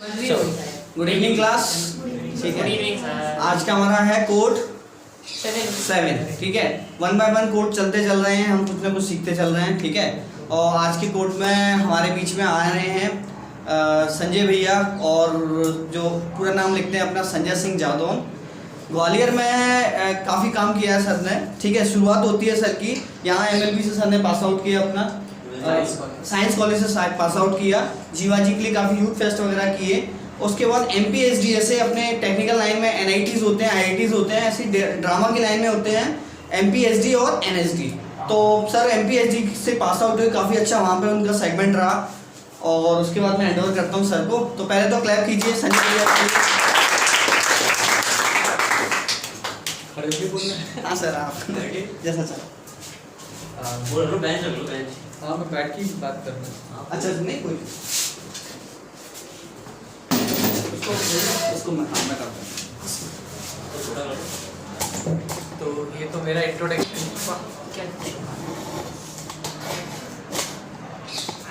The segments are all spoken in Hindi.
Good evening class. ठीक है, आज का हमारा है कोड 7। ठीक है, 1 बाय 1 कोड चलते चल रहे हैं, हम कुछ ना कुछ सीखते चल रहे हैं। ठीक है, और आज के कोड में हमारे बीच में आ रहे हैं संजय भैया, और जो पूरा नाम लिखते हैं अपना संजय सिंह जादौन। ग्वालियर में काफ़ी काम किया है सर ने। ठीक है, शुरुआत होती है सर की यहाँ MLB से सर ने पास आउट किया, अपना साइंस कॉलेज से पास आउट किया। जीवाजी के लिए काफ़ी यूथ फेस्ट वगैरह किए। उसके बाद MPSD जैसे अपने टेक्निकल लाइन में NITs होते हैं, IITs होते हैं, ऐसी ड्रामा की लाइन में होते हैं MPSD और NSD। तो सर MPSD से पास आउट हुए, काफ़ी अच्छा वहाँ पे उनका सेगमेंट रहा। और उसके बाद मैं हैंड ओवर करता हूँ सर को। तो पहले तो क्लैप कीजिए संजय भैया। हाँ सर, आप जैसा सर। हाँ, मैं बैठ के ही बात करना। अच्छा नहीं कोई उसको मैं करता हूँ। तो ये तो मेरा इंट्रोडक्शन।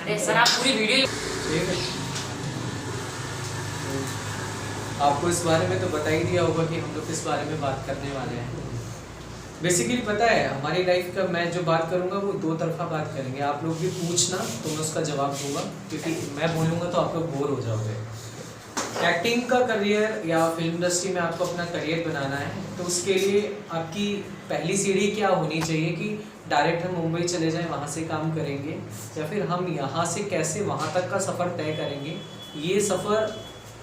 अरे सर आप पूरी वीडियो आपको इस बारे में तो बता ही दिया होगा कि हम लोग किस बारे में बात करने वाले हैं। बेसिकली पता है, हमारी लाइफ का मैं जो बात करूंगा वो दो तरफा बात करेंगे। आप लोग भी पूछना तो मैं उसका जवाब दूंगा, क्योंकि मैं बोलूँगा तो आप लोग बोर हो जाओगे। एक्टिंग का करियर या फिल्म इंडस्ट्री में आपको अपना करियर बनाना है, तो उसके लिए आपकी पहली सीढ़ी क्या होनी चाहिए कि डायरेक्ट हम मुंबई चले जाएं, वहाँ से काम करेंगे, या फिर हम यहाँ से कैसे वहाँ तक का सफ़र तय करेंगे। ये सफ़र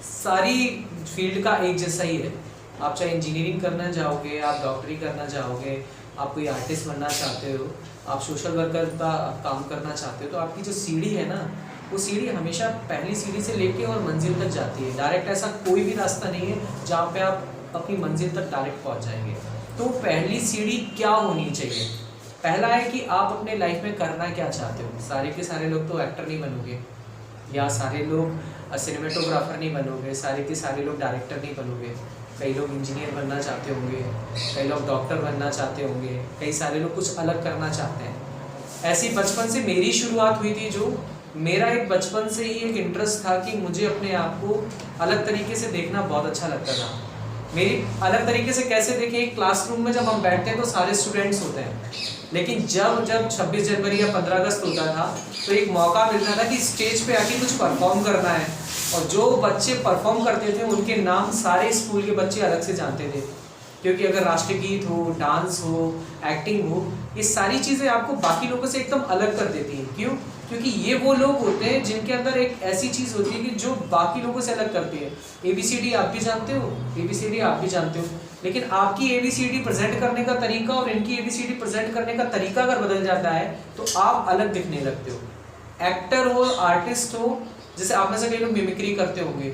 सारी फील्ड का एक जैसा ही है। आप चाहे इंजीनियरिंग करना चाहोगे, आप डॉक्टरी करना चाहोगे, आप कोई आर्टिस्ट बनना चाहते हो, आप सोशल वर्कर का काम करना चाहते हो, तो आपकी जो सीढ़ी है ना, वो सीढ़ी हमेशा पहली सीढ़ी से लेके और मंजिल तक जाती है। डायरेक्ट ऐसा कोई भी रास्ता नहीं है जहाँ पे आप अपनी मंजिल तक डायरेक्ट पहुँच जाएंगे। तो पहली सीढ़ी क्या होनी चाहिए? पहला है कि आप अपने लाइफ में करना क्या चाहते हो। सारे के सारे लोग तो एक्टर नहीं बनोगे, या सारे लोग सिनेमेटोग्राफर नहीं बनोगे, सारे के सारे लोग डायरेक्टर नहीं बनोगे। कई लोग इंजीनियर बनना चाहते होंगे, कई लोग डॉक्टर बनना चाहते होंगे, कई सारे लोग कुछ अलग करना चाहते हैं। ऐसी बचपन से मेरी शुरुआत हुई थी। जो मेरा एक बचपन से ही एक इंटरेस्ट था कि मुझे अपने आप को अलग तरीके से देखना बहुत अच्छा लगता था। मेरी अलग तरीके से कैसे देखें, एक क्लासरूम में जब हम बैठते हैं तो सारे स्टूडेंट्स होते हैं, लेकिन जब 26 जनवरी या 15 अगस्त होता था तो एक मौका मिलता था कि स्टेज पे आके कुछ परफॉर्म करना है। और जो बच्चे परफॉर्म करते थे उनके नाम सारे स्कूल के बच्चे अलग से जानते थे, क्योंकि अगर राष्ट्रगीत हो, डांस हो, एक्टिंग हो, ये सारी चीज़ें आपको बाकी लोगों से एकदम अलग कर देती हैं। क्यों? क्योंकि ये वो लोग होते हैं जिनके अंदर एक ऐसी चीज़ होती है कि जो बाकी लोगों से अलग करती है। ABCD आप भी जानते हो, ABCD आप भी जानते हो, लेकिन आपकी ABCD प्रेजेंट करने का तरीका और इनकी ABCD प्रेजेंट करने का तरीका अगर बदल जाता है तो आप अलग दिखने लगते हो। एक्टर हो, आर्टिस्ट हो, जैसे आप में से कई लोग मिमिक्री करते होंगे,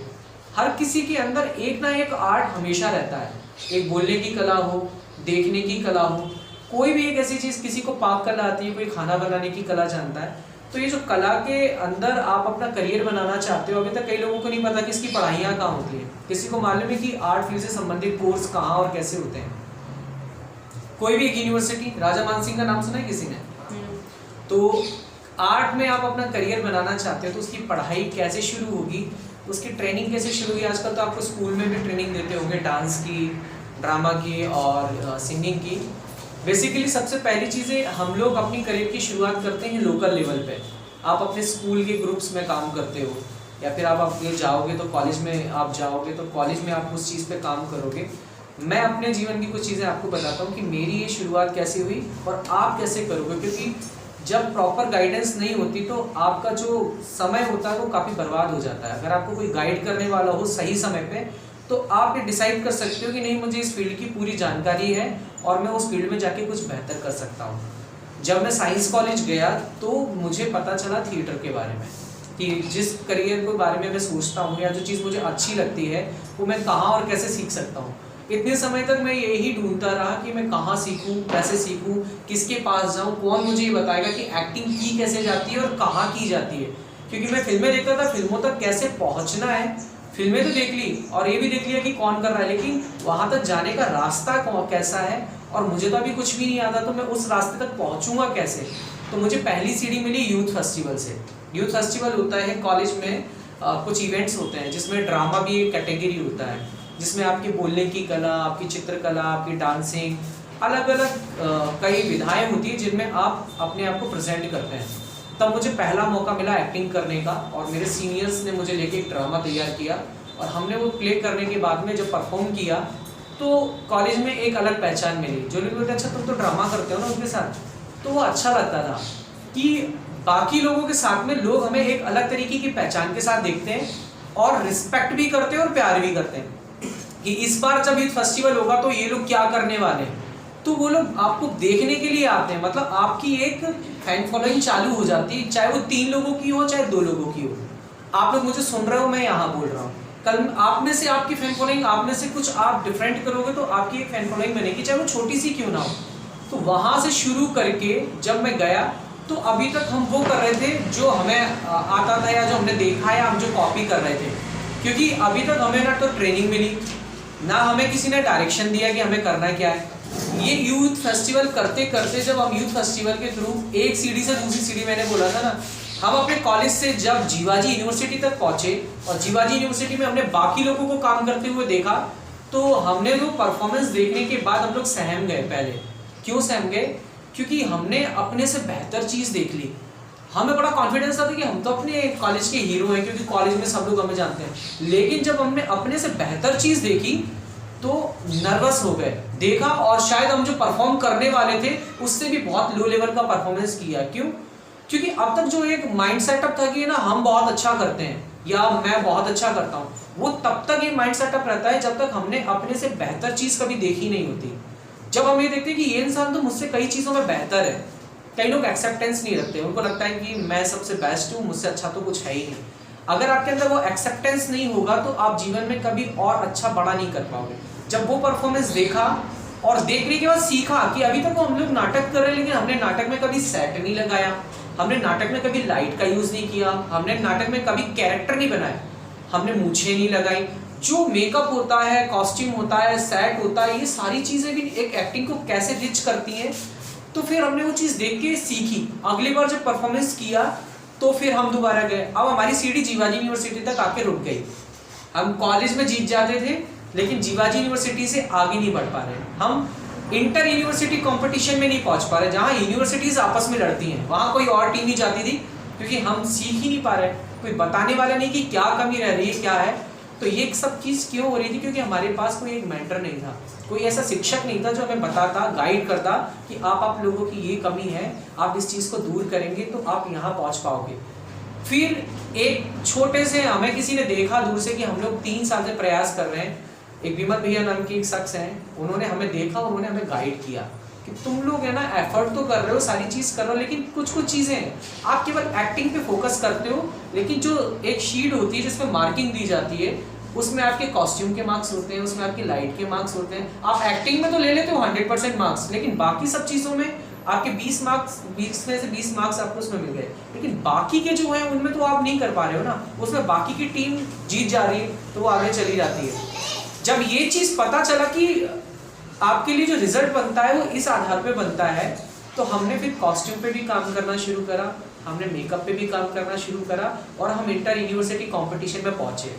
हर किसी के अंदर एक ना एक आर्ट हमेशा रहता है। एक बोलने की कला हो, देखने की कला हो, कोई भी एक ऐसी चीज़, किसी को पाक कला आती है, कोई खाना बनाने की कला जानता है। तो ये जो कला के अंदर आप अपना करियर बनाना चाहते हो, अभी तक कई लोगों को नहीं पता कि इसकी पढ़ाइयाँ कहाँ होती हैं। किसी को मालूम है कि आर्ट फील्ड से संबंधित कोर्स कहाँ और कैसे होते हैं। कोई भी एक यूनिवर्सिटी, राजा मानसिंह का नाम सुना है किसी ने? तो आर्ट में आप अपना करियर बनाना चाहते हो तो उसकी पढ़ाई कैसे शुरू होगी, उसकी ट्रेनिंग कैसे शुरू होगी। आजकल तो आपको स्कूल में भी ट्रेनिंग देते होंगे, डांस की, ड्रामा की और सिंगिंग की। बेसिकली सबसे पहली चीज़ें, हम लोग अपनी करियर की शुरुआत करते हैं लोकल लेवल पे। आप अपने स्कूल के ग्रुप्स में काम करते हो, या फिर आप अपने जाओगे तो कॉलेज में आप जाओगे तो कॉलेज में आप उस चीज़ पे काम करोगे। मैं अपने जीवन की कुछ चीज़ें आपको बताता हूँ कि मेरी ये शुरुआत कैसे हुई और आप कैसे करोगे, क्योंकि जब प्रॉपर गाइडेंस नहीं होती तो आपका जो समय होता है वो काफ़ी बर्बाद हो जाता है। अगर आपको कोई गाइड करने वाला हो सही समय पे, तो आप ये डिसाइड कर सकते हो कि नहीं, मुझे इस फील्ड की पूरी जानकारी है और मैं उस फील्ड में जाके कुछ बेहतर कर सकता हूँ। जब मैं साइंस कॉलेज गया तो मुझे पता चला थिएटर के बारे में, कि जिस करियर के बारे में मैं सोचता हूँ या जो चीज़ मुझे अच्छी लगती है वो मैं कहाँ और कैसे सीख सकता हूँ। इतने समय तक मैं यही ढूंढता रहा कि मैं कहाँ सीखूं, कैसे सीखूं, किसके पास जाऊं, कौन मुझे ये बताएगा कि एक्टिंग की कैसे जाती है और कहाँ की जाती है। क्योंकि मैं फिल्में देखता था, फिल्मों तक कैसे पहुँचना है, फिल्में तो देख ली और ये भी देख लिया कि कौन कर रहा है, लेकिन वहाँ तक जाने का रास्ता कैसा है, और मुझे तो अभी कुछ भी नहीं आता, तो मैं उस रास्ते तक पहुँचूँगा कैसे। तो मुझे पहली सीढ़ी मिली यूथ फेस्टिवल से। यूथ फेस्टिवल होता है कॉलेज में, कुछ इवेंट्स होते हैं जिसमें ड्रामा भी एक कैटेगरी होता है, जिसमें आपकी बोलने की कला, आपकी चित्रकला, आपकी डांसिंग, अलग अलग कई विधाएं होती हैं जिनमें आप अपने आप को प्रेजेंट करते हैं। तब मुझे पहला मौका मिला एक्टिंग करने का, और मेरे सीनियर्स ने मुझे लेके एक ड्रामा तैयार किया, और हमने वो प्ले करने के बाद में जब परफॉर्म किया तो कॉलेज में एक अलग पहचान मिली। जो लोग बोलते अच्छा तुम तो ड्रामा करते हो ना उनके साथ, तो वो अच्छा लगता था कि बाकी लोगों के साथ में लोग हमें एक अलग तरीके की पहचान के साथ देखते हैं, और रिस्पेक्ट भी करते हैं और प्यार भी करते हैं कि इस बार जब यूथ फेस्टिवल होगा तो ये लोग क्या करने वाले हैं। तो वो लोग आपको देखने के लिए आते हैं, मतलब आपकी एक फैन फॉलोइंग चालू हो जाती है, चाहे वो 3 लोगों की हो चाहे 2 लोगों की हो। आप लोग मुझे सुन रहे हो, मैं यहाँ बोल रहा हूँ, कल आप में से आपकी फैन फॉलोइंग, आप में से कुछ आप डिफरेंट करोगे तो आपकी एक फैन फॉलोइंग बनेगी, चाहे वो छोटी सी क्यों ना हो। तो वहाँ से शुरू करके जब मैं गया तो अभी तक हम वो कर रहे थे जो हमें आता था या जो हमने देखा या हम जो कॉपी कर रहे थे, क्योंकि अभी तक हमें ना तो ट्रेनिंग मिली, ना हमें किसी ने डायरेक्शन दिया कि हमें करना क्या है। ये यूथ फेस्टिवल करते करते जब हम यूथ फेस्टिवल के थ्रू एक सीढ़ी से दूसरी सीढ़ी, मैंने बोला था ना, हम अपने कॉलेज से जब जीवाजी यूनिवर्सिटी तक पहुंचे और जीवाजी यूनिवर्सिटी में हमने बाकी लोगों को काम करते हुए देखा, तो हमने वो परफॉर्मेंस देखने के बाद हम लोग सहम गए। पहले क्यों सहम गए? क्योंकि हमने अपने से बेहतर चीज़ देख ली। हमें बड़ा कॉन्फिडेंस था कि हम तो अपने कॉलेज के हीरो हैं, क्योंकि कॉलेज में सब लोग हमें जानते हैं। लेकिन जब हमने अपने से बेहतर चीज़ देखी तो नर्वस हो गए, देखा, और शायद हम जो परफॉर्म करने वाले थे उससे भी बहुत लो लेवल का परफॉर्मेंस किया। क्यों? क्योंकि अब तक जो एक माइंड सेटअप था कि ना हम बहुत अच्छा करते हैं या मैं बहुत अच्छा करता हूँ, वो तब तक ये माइंड सेटअप रहता है जब तक हमने अपने से बेहतर चीज़ कभी देखी नहीं होती। जब हम ये देखते हैं कि ये इंसान तो मुझसे कई चीज़ों में बेहतर है, कई लोग एक्सेप्टेंस नहीं रखते, उनको लगता है कि मैं सबसे बेस्ट हूँ, मुझसे अच्छा तो कुछ है ही नहीं। अगर आपके अंदर वो एक्सेप्टेंस नहीं होगा तो आप जीवन में कभी और अच्छा बड़ा नहीं कर पाओगे। जब वो परफॉर्मेंस देखा और देखने के बाद सीखा कि अभी तक तो हम लोग नाटक कर रहे हैं, लेकिन हमने नाटक में कभी सेट नहीं लगाया, हमने नाटक में कभी लाइट का यूज़ नहीं किया, हमने नाटक में कभी कैरेक्टर नहीं बनाया, हमने मूछें नहीं लगाई। जो मेकअप होता है, कॉस्ट्यूम होता है, सेट होता है, ये सारी चीज़ें भी एक एक्टिंग को कैसे रिच करती हैं। तो फिर हमने वो चीज़ देख के सीखी। अगली बार जब परफॉर्मेंस किया तो फिर हम दोबारा गए। अब हमारी सीढ़ी जीवाजी यूनिवर्सिटी तक आके रुक गई। हम कॉलेज में जीत जाते थे लेकिन जीवाजी यूनिवर्सिटी से आगे नहीं बढ़ पा रहे। हम इंटर यूनिवर्सिटी कंपटीशन में नहीं पहुंच पा रहे, जहाँ यूनिवर्सिटीज आपस में लड़ती हैं, वहाँ कोई और टीम नहीं जाती थी, क्योंकि हम सीख ही नहीं पा रहे। कोई बताने वाला नहीं कि क्या कमी रह रही है, क्या है। तो ये सब चीज़ क्यों हो रही थी? क्योंकि हमारे पास कोई एक मेंटर नहीं था, कोई ऐसा शिक्षक नहीं था जो हमें बताता, गाइड करता कि आप लोगों की ये कमी है, आप इस चीज़ को दूर करेंगे तो आप यहाँ पहुँच पाओगे। फिर एक छोटे से हमें किसी ने देखा दूर से कि हम लोग 3 साल से प्रयास कर रहे हैं। एक विमल भैया नाम के एक शख्स हैं, उन्होंने हमें देखा, उन्होंने हमें गाइड किया कि तुम लोग है ना एफर्ट तो कर रहे हो, सारी चीज़ कर रहे हो, लेकिन कुछ चीज़ें हैं आप केवल एक्टिंग पे फोकस करते हो, लेकिन जो एक शीट होती है जिसमें मार्किंग दी जाती है उसमें आपके कॉस्ट्यूम के मार्क्स होते हैं, उसमें आपकी लाइट के मार्क्स होते हैं। आप एक्टिंग में तो ले लेते हो 100% मार्क्स, लेकिन बाकी सब चीज़ों में आपके 20 मार्क्स, 20 में से 20 मार्क्स आपको उसमें मिल गए, लेकिन बाकी के जो है उनमें तो आप नहीं कर पा रहे हो ना। उसमें बाकी की टीम जीत जा रही है तो वो आगे चली जाती है। जब ये चीज़ पता चला कि आपके लिए जो रिजल्ट बनता है वो इस आधार पे बनता है, तो हमने फिर कॉस्ट्यूम पे भी काम करना शुरू करा, हमने मेकअप पे भी काम करना शुरू करा, और हम इंटर यूनिवर्सिटी कंपटीशन में पहुंचे।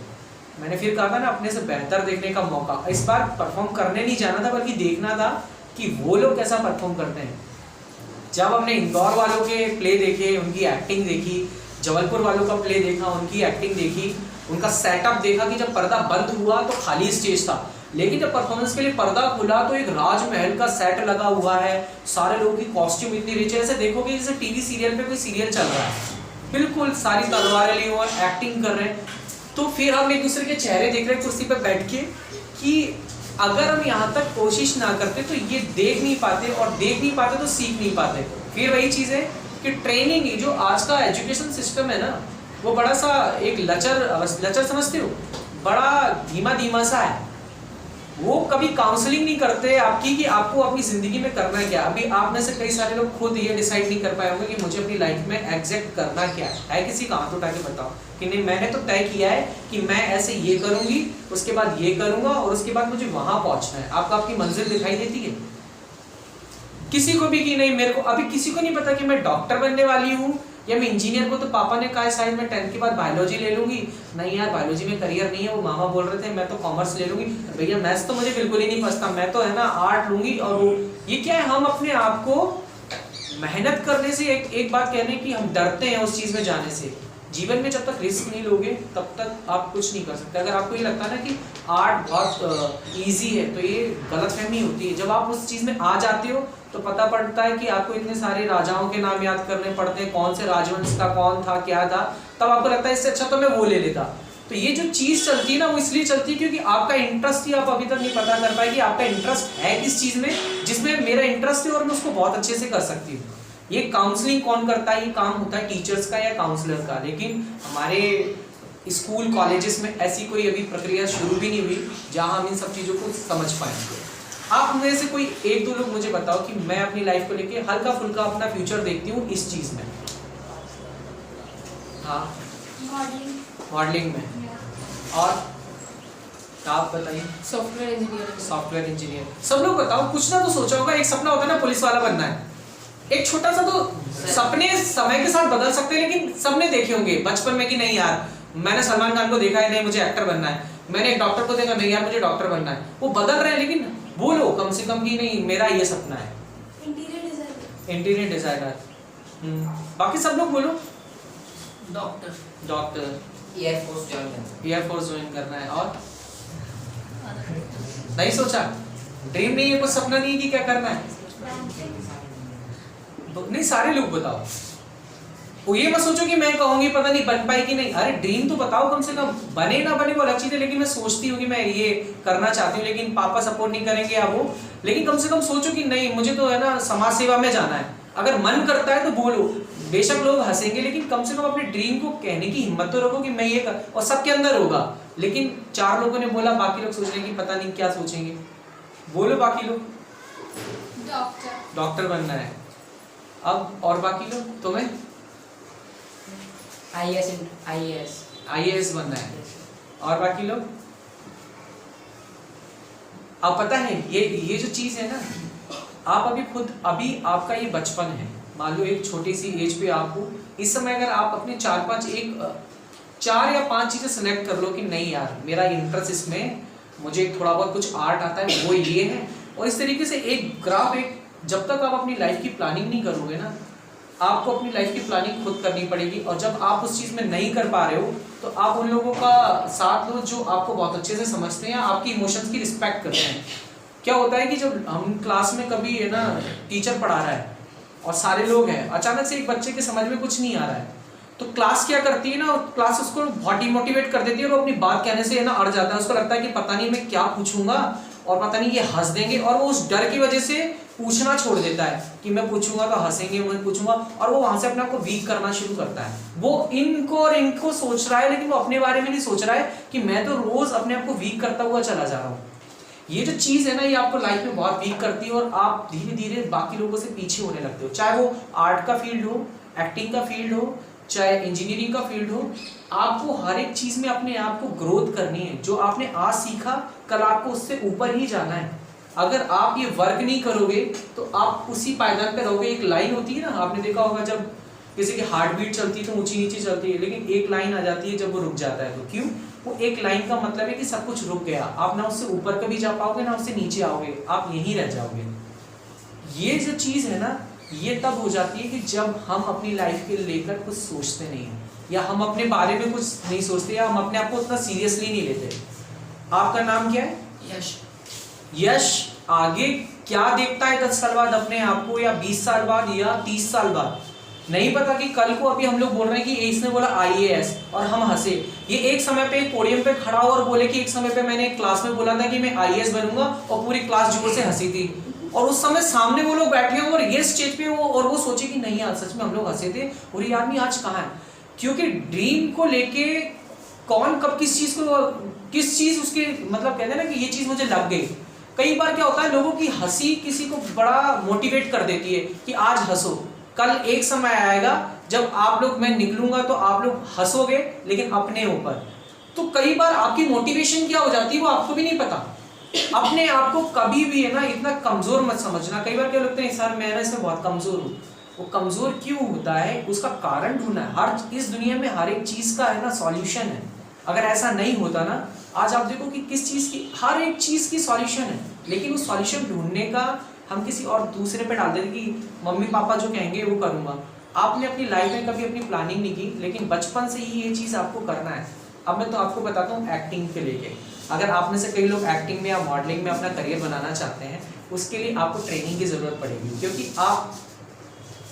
मैंने फिर कहा था ना, अपने से बेहतर देखने का मौका। इस बार परफॉर्म करने नहीं जाना था, बल्कि देखना था कि वो लोग कैसा परफॉर्म करते हैं। जब हमने इंदौर वालों के प्ले देखे, उनकी एक्टिंग देखी, जबलपुर वालों का प्ले देखा, उनकी एक्टिंग देखी, उनका सेटअप देखा कि जब पर्दा बंद हुआ तो खाली स्टेज था, लेकिन जब परफॉर्मेंस के लिए पर्दा खुला तो एक राजमहल का सेट लगा हुआ है, सारे लोगों की कॉस्ट्यूम इतनी रिच है, ऐसे देखोगे जैसे टीवी सीरियल पे कोई सीरियल चल रहा है, बिल्कुल सारी तलवारें ली हुई, एक्टिंग कर रहे हैं। तो फिर हम एक दूसरे के चेहरे देख रहे हैं कुर्सी पर बैठ के कि अगर हम यहाँ तक कोशिश ना करते तो ये देख नहीं पाते, और देख नहीं पाते तो सीख नहीं पाते। फिर वही चीज़ है कि ट्रेनिंग ही, जो आज का एजुकेशन सिस्टम है ना, वो बड़ा सा एक लचर समझते हो, बड़ा धीमा सा है। वो कभी काउंसलिंग नहीं करते आपकी कि आपको अपनी ज़िंदगी में करना क्या। अभी आप में से कई सारे लोग खुद ये डिसाइड नहीं कर पाए होंगे कि मुझे अपनी लाइफ में एग्जैक्ट करना क्या है। किसी का हाथ उठा के बताओ कि नहीं, मैंने तो तय किया है कि मैं ऐसे ये करूँगी, उसके बाद ये करूँगा, और उसके बाद मुझे वहाँ पहुँचना है। आपको आपकी मंजिल दिखाई देती है? किसी को भी कि नहीं, मेरे को अभी किसी को नहीं पता कि मैं डॉक्टर बनने वाली हूँ, या मैं इंजीनियर को तो पापा ने कहा शायद मैं 10th के बाद बायोलॉजी ले लूंगी, नहीं यार बायोलॉजी में करियर नहीं है, वो मामा बोल रहे थे मैं तो कॉमर्स ले लूंगी, भैया मैथ्स तो मुझे बिल्कुल ही नहीं पसंद, मैं तो है ना आर्ट लूंगी। और वो ये क्या है, हम अपने आप को मेहनत करने से एक बात कहने की हम डरते हैं उस चीज में जाने से। जीवन में जब तक रिस्क नहीं लोगे तब तक आप कुछ नहीं कर सकते। अगर आपको ये लगता है ना कि आर्ट बहुत इजी है तो ये गलतफहमी होती है। जब आप उस चीज में आ जाते हो तो पता पड़ता है कि आपको इतने सारे राजाओं के नाम याद करने पड़ते हैं, कौन से राजवंश का कौन था क्या था, तब आपको लगता है इससे अच्छा तो मैं वो ले लेता। तो ये जो चीज चलती है ना वो इसलिए चलती है क्योंकि आपका इंटरेस्ट ही आप अभी तक नहीं पता कर पाए कि आपका इंटरेस्ट है किस चीज में, जिसमें मेरा इंटरेस्ट है और मैं उसको बहुत अच्छे से कर सकती हूँ। ये काउंसलिंग कौन करता है, ये काम होता है टीचर्स का या काउंसलर का, लेकिन हमारे स्कूल कॉलेजेस में ऐसी कोई अभी प्रक्रिया शुरू भी नहीं हुई जहां हम इन सब चीजों को समझ पाएंगे। आप में से कोई एक दो लोग मुझे बताओ कि मैं अपनी लाइफ को लेके हल्का फुल्का अपना फ्यूचर देखती हूँ इस चीज में। हाँ, मॉडलिंग में। और आप बताइए। Software engineer. Software engineer. सब लोग बताओ, कुछ ना तो सोचा होगा। एक सपना होता है ना पुलिस वाला बनना है, एक छोटा सा तो सपने समय के साथ बदल सकते हैं, लेकिन सबने देखे होंगे बचपन में कि नहीं यार मैंने सलमान खान को देखा है, नहीं मुझे एक्टर बनना है, मैंने एक डॉक्टर को देखा, नहीं यार मुझे डॉक्टर बनना है। वो बदल रहे हैं, लेकिन बोलो कम से कम कि नहीं मेरा ये सपना है इंटीरियर डिजाइनर। बाकी सब लोग बोलो डॉक्टर, एयरफोर्स ज्वाइन करना है। और नहीं सोचा, ड्रीम नहीं है, कुछ सपना नहीं है कि क्या करना है? नहीं, सारे लोग बताओ। वो ये मत सोचो कि मैं कहूंगी पता नहीं बन पाई कि नहीं। अरे ड्रीम तो बताओ कम से कम, बने ना बने वो अलग चीज है, लेकिन मैं सोचती हूँ कि मैं ये करना चाहती हूँ, लेकिन पापा सपोर्ट नहीं करेंगे या वो, लेकिन कम से कम सोचो कि नहीं मुझे तो है ना समाज सेवा में जाना है। अगर मन करता है तो बोलो, बेशक लोग हंसेंगे लेकिन कम से कम अपने ड्रीम को कहने की हिम्मत तो रखो कि मैं ये कर, और सबके अंदर होगा। लेकिन 4 लोगों ने बोला, बाकी लोग सोच रहे कि पता नहीं क्या सोचेंगे। बोलो बाकी लोग। डॉक्टर बनना है। अब और बाकी लोग, तुम्हें आईएएस बनना है। और बाकी लोग, अब पता है ये जो चीज है ना, आप अभी आपका ये बचपन है। मान लो एक छोटी सी एज पे आपको इस समय अगर आप अपने 4 या 5 चीजें सेलेक्ट कर लो कि नहीं यार मेरा इंटरेस्ट इसमें, मुझे थोड़ा बहुत कुछ आर्ट आता है वो ये है, और इस तरीके से एक ग्राफ, जब तक आप अपनी लाइफ की प्लानिंग नहीं करोगे ना, आपको अपनी लाइफ की प्लानिंग खुद करनी पड़ेगी। और जब आप उस चीज में नहीं कर पा रहे हो तो आप उन लोगों का साथ लो जो आपको बहुत अच्छे से समझते हैं, आपकी इमोशंस की रिस्पेक्ट करते हैं। क्या होता है कि जब हम क्लास में कभी है ना टीचर पढ़ा रहा है और सारे लोग हैं, अचानक से एक बच्चे के समझ में कुछ नहीं आ रहा है, तो क्लास क्या करती है ना, क्लास उसको बहुत डिमोटिवेट कर देती है और वो अपनी बात कहने से है ना अड़ जाता है। उसको लगता है कि पता नहीं मैं क्या पूछूंगा और पता नहीं ये हंस देंगे, और वो उस डर की वजह से पूछना छोड़ देता है कि मैं पूछूंगा तो हंसेंगे, मैं पूछूंगा, और वो वहां से अपने आप को वीक करना शुरू करता है। वो इनको और इनको सोच रहा है, लेकिन वो अपने बारे में नहीं सोच रहा है कि मैं तो रोज अपने आप को वीक करता हुआ चला जा रहा हूँ। ये जो चीज है ना, ये आपको लाइफ में बहुत वीक करती है और आप धीरे धीरे बाकी लोगों से पीछे होने लगते हो। चाहे वो आर्ट का फील्ड हो, एक्टिंग का फील्ड हो, चाहे इंजीनियरिंग का फील्ड हो, आपको हर एक चीज में अपने आप को ग्रोथ करनी है। जो आपने आज सीखा कल आपको उससे ऊपर ही जाना है। अगर आप ये वर्क नहीं करोगे तो आप उसी पायदान पे रहोगे। एक लाइन होती है ना, आपने देखा होगा जब किसी की हार्ट बीट चलती है तो ऊंची नीचे चलती है, लेकिन एक लाइन आ जाती है जब वो रुक जाता है। तो क्यों? वो एक लाइन का मतलब है कि सब कुछ रुक गया, आप ना उससे ऊपर कभी जा पाओगे ना उससे नीचे आओगे, आप यहीं रह जाओगे। ये जो चीज है ना, ये तब हो जाती है कि जब हम अपनी लाइफ के लेकर कुछ सोचते नहीं हैं, या हम अपने बारे में कुछ नहीं सोचते, या हम अपने आप को उतना सीरियसली नहीं लेते। आपका नाम क्या है? यश। यश आगे क्या देखता है 10 साल बाद अपने आप को, या 20 साल बाद, या 30 साल बाद? नहीं पता कि कल को अभी हम लोग बोल रहे हैं कि इसने बोला आईएएस और हम हंसे। ये एक समय पे एक पोडियम पे खड़ा हो और बोले कि एक समय पे मैंने एक क्लास में बोला था कि मैं आईएएस बनूंगा, और पूरी क्लास जोर से हंसी थी, और उस समय सामने वो लोग बैठे हैं और ये स्टेज पे वो, और वो सोचे कि नहीं यार सच में हम लोग हंसे थे और ये आदमी आज कहाँ है। क्योंकि ड्रीम को लेके कौन कब किस चीज उसके मतलब कहते हैं ना कि ये चीज मुझे लग गई। कई बार क्या होता है, लोगों की हंसी किसी को बड़ा मोटिवेट कर देती है कि आज हंसो, कल एक समय आएगा जब आप लोग, मैं निकलूंगा तो आप लोग हंसोगे, लेकिन अपने ऊपर। तो कई बार आपकी मोटिवेशन क्या हो जाती है वो आपको भी नहीं पता। अपने आप को कभी भी है ना इतना कमजोर मत समझना। कई बार क्या लगता है सर मैं ना इसमें बहुत कमजोर हूँ, वो कमजोर क्यों होता है, उसका कारण ढूंढना है। हर इस दुनिया में हर एक चीज का है ना सॉल्यूशन है। अगर ऐसा नहीं होता ना, आज आप देखो कि किस चीज की, हर एक चीज की सॉल्यूशन है, लेकिन उस सॉल्यूशन ढूंढने का हम किसी और दूसरे पे डाल देते कि मम्मी पापा जो कहेंगे वो करूंगा। आपने अपनी लाइफ में कभी अपनी प्लानिंग नहीं की, लेकिन बचपन से ही ये चीज आपको करना है। अब मैं तो आपको बताता हूँ एक्टिंग के लेके, अगर आप में से कई लोग एक्टिंग में या मॉडलिंग में अपना करियर बनाना चाहते हैं, उसके लिए आपको ट्रेनिंग की जरूरत पड़ेगी। क्योंकि आप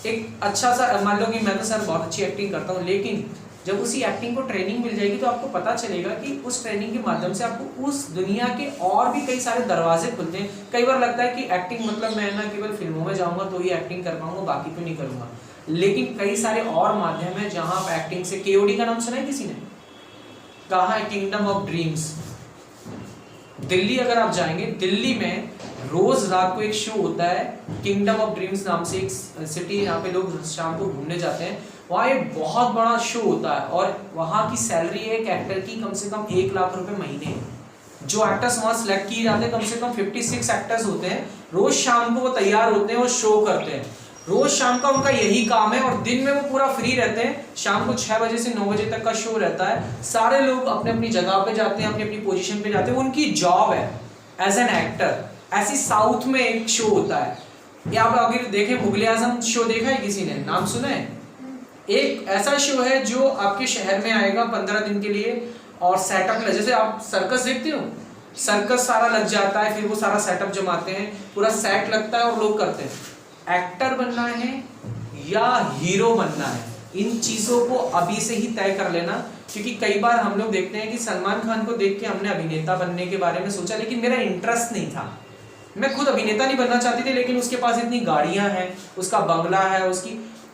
एक अच्छा सा, मान लो कि मैं तो सर बहुत अच्छी एक्टिंग करता हूँ, लेकिन जब उसी एक्टिंग को ट्रेनिंग मिल जाएगी तो आपको पता चलेगा कि उस ट्रेनिंग के माध्यम से आपको उस दुनिया के और भी कई सारे दरवाजे खुलते हैं। कई बार लगता है कि एक्टिंग मतलब मैं ना केवल फिल्मों में जाऊंगा तो ही एक्टिंग कर पाऊंगा, बाकी तो नहीं करूंगा, लेकिन कई सारे और माध्यम है जहां आप एक्टिंग से, केओडी का नाम सुना है किसी ने? कहा है किंगडम ऑफ ड्रीम्स। दिल्ली अगर आप जाएंगे, दिल्ली में रोज रात को एक शो होता है, किंगडम ऑफ ड्रीम्स नाम से एक सिटी, यहाँ पे लोग शाम को घूमने जाते हैं। वहाँ एक बहुत बड़ा शो होता है और वहाँ की सैलरी है एक एक्टर की कम से कम 1 लाख रुपए महीने। जो एक्टर्स वहाँ सिलेक्ट किए जाते हैं, कम से कम 56 एक्टर्स होते हैं, रोज शाम को वो तैयार होते हैं और शो करते हैं। रोज शाम का उनका यही काम है और दिन में वो पूरा फ्री रहते हैं। शाम को 6 बजे से 9 बजे तक का शो रहता है। सारे लोग अपने अपनी जगह पे जाते हैं, अपनी अपनी पोजीशन पे जाते हैं, उनकी जॉब है एज एन एक्टर। ऐसी साउथ में एक शो होता है, या आप अगर देखें मुगले आजम शो देखा है किसी ने, नाम सुना है? एक ऐसा शो है जो आपके शहर में आएगा 15 दिन के लिए और सेटअप, जैसे आप सर्कस देखते हो, सर्कस सारा लग जाता है, फिर वो सारा सेटअप जमाते हैं, पूरा सेट लगता है और लोग करते हैं। एक्टर बनना है या हीरो बनना है, इन चीजों को अभी से ही तय कर लेना। क्योंकि कई बार हम लोग देखते हैं कि सलमान खान को देख के हमने अभिनेता बनने के बारे में सोचा, लेकिन मेरा इंटरेस्ट नहीं था। मैं खुद अभिनेता नहीं बनना चाहती थी, लेकिन उसके पास इतनी गाड़ियां हैं, उसका बंगला है, उसकी,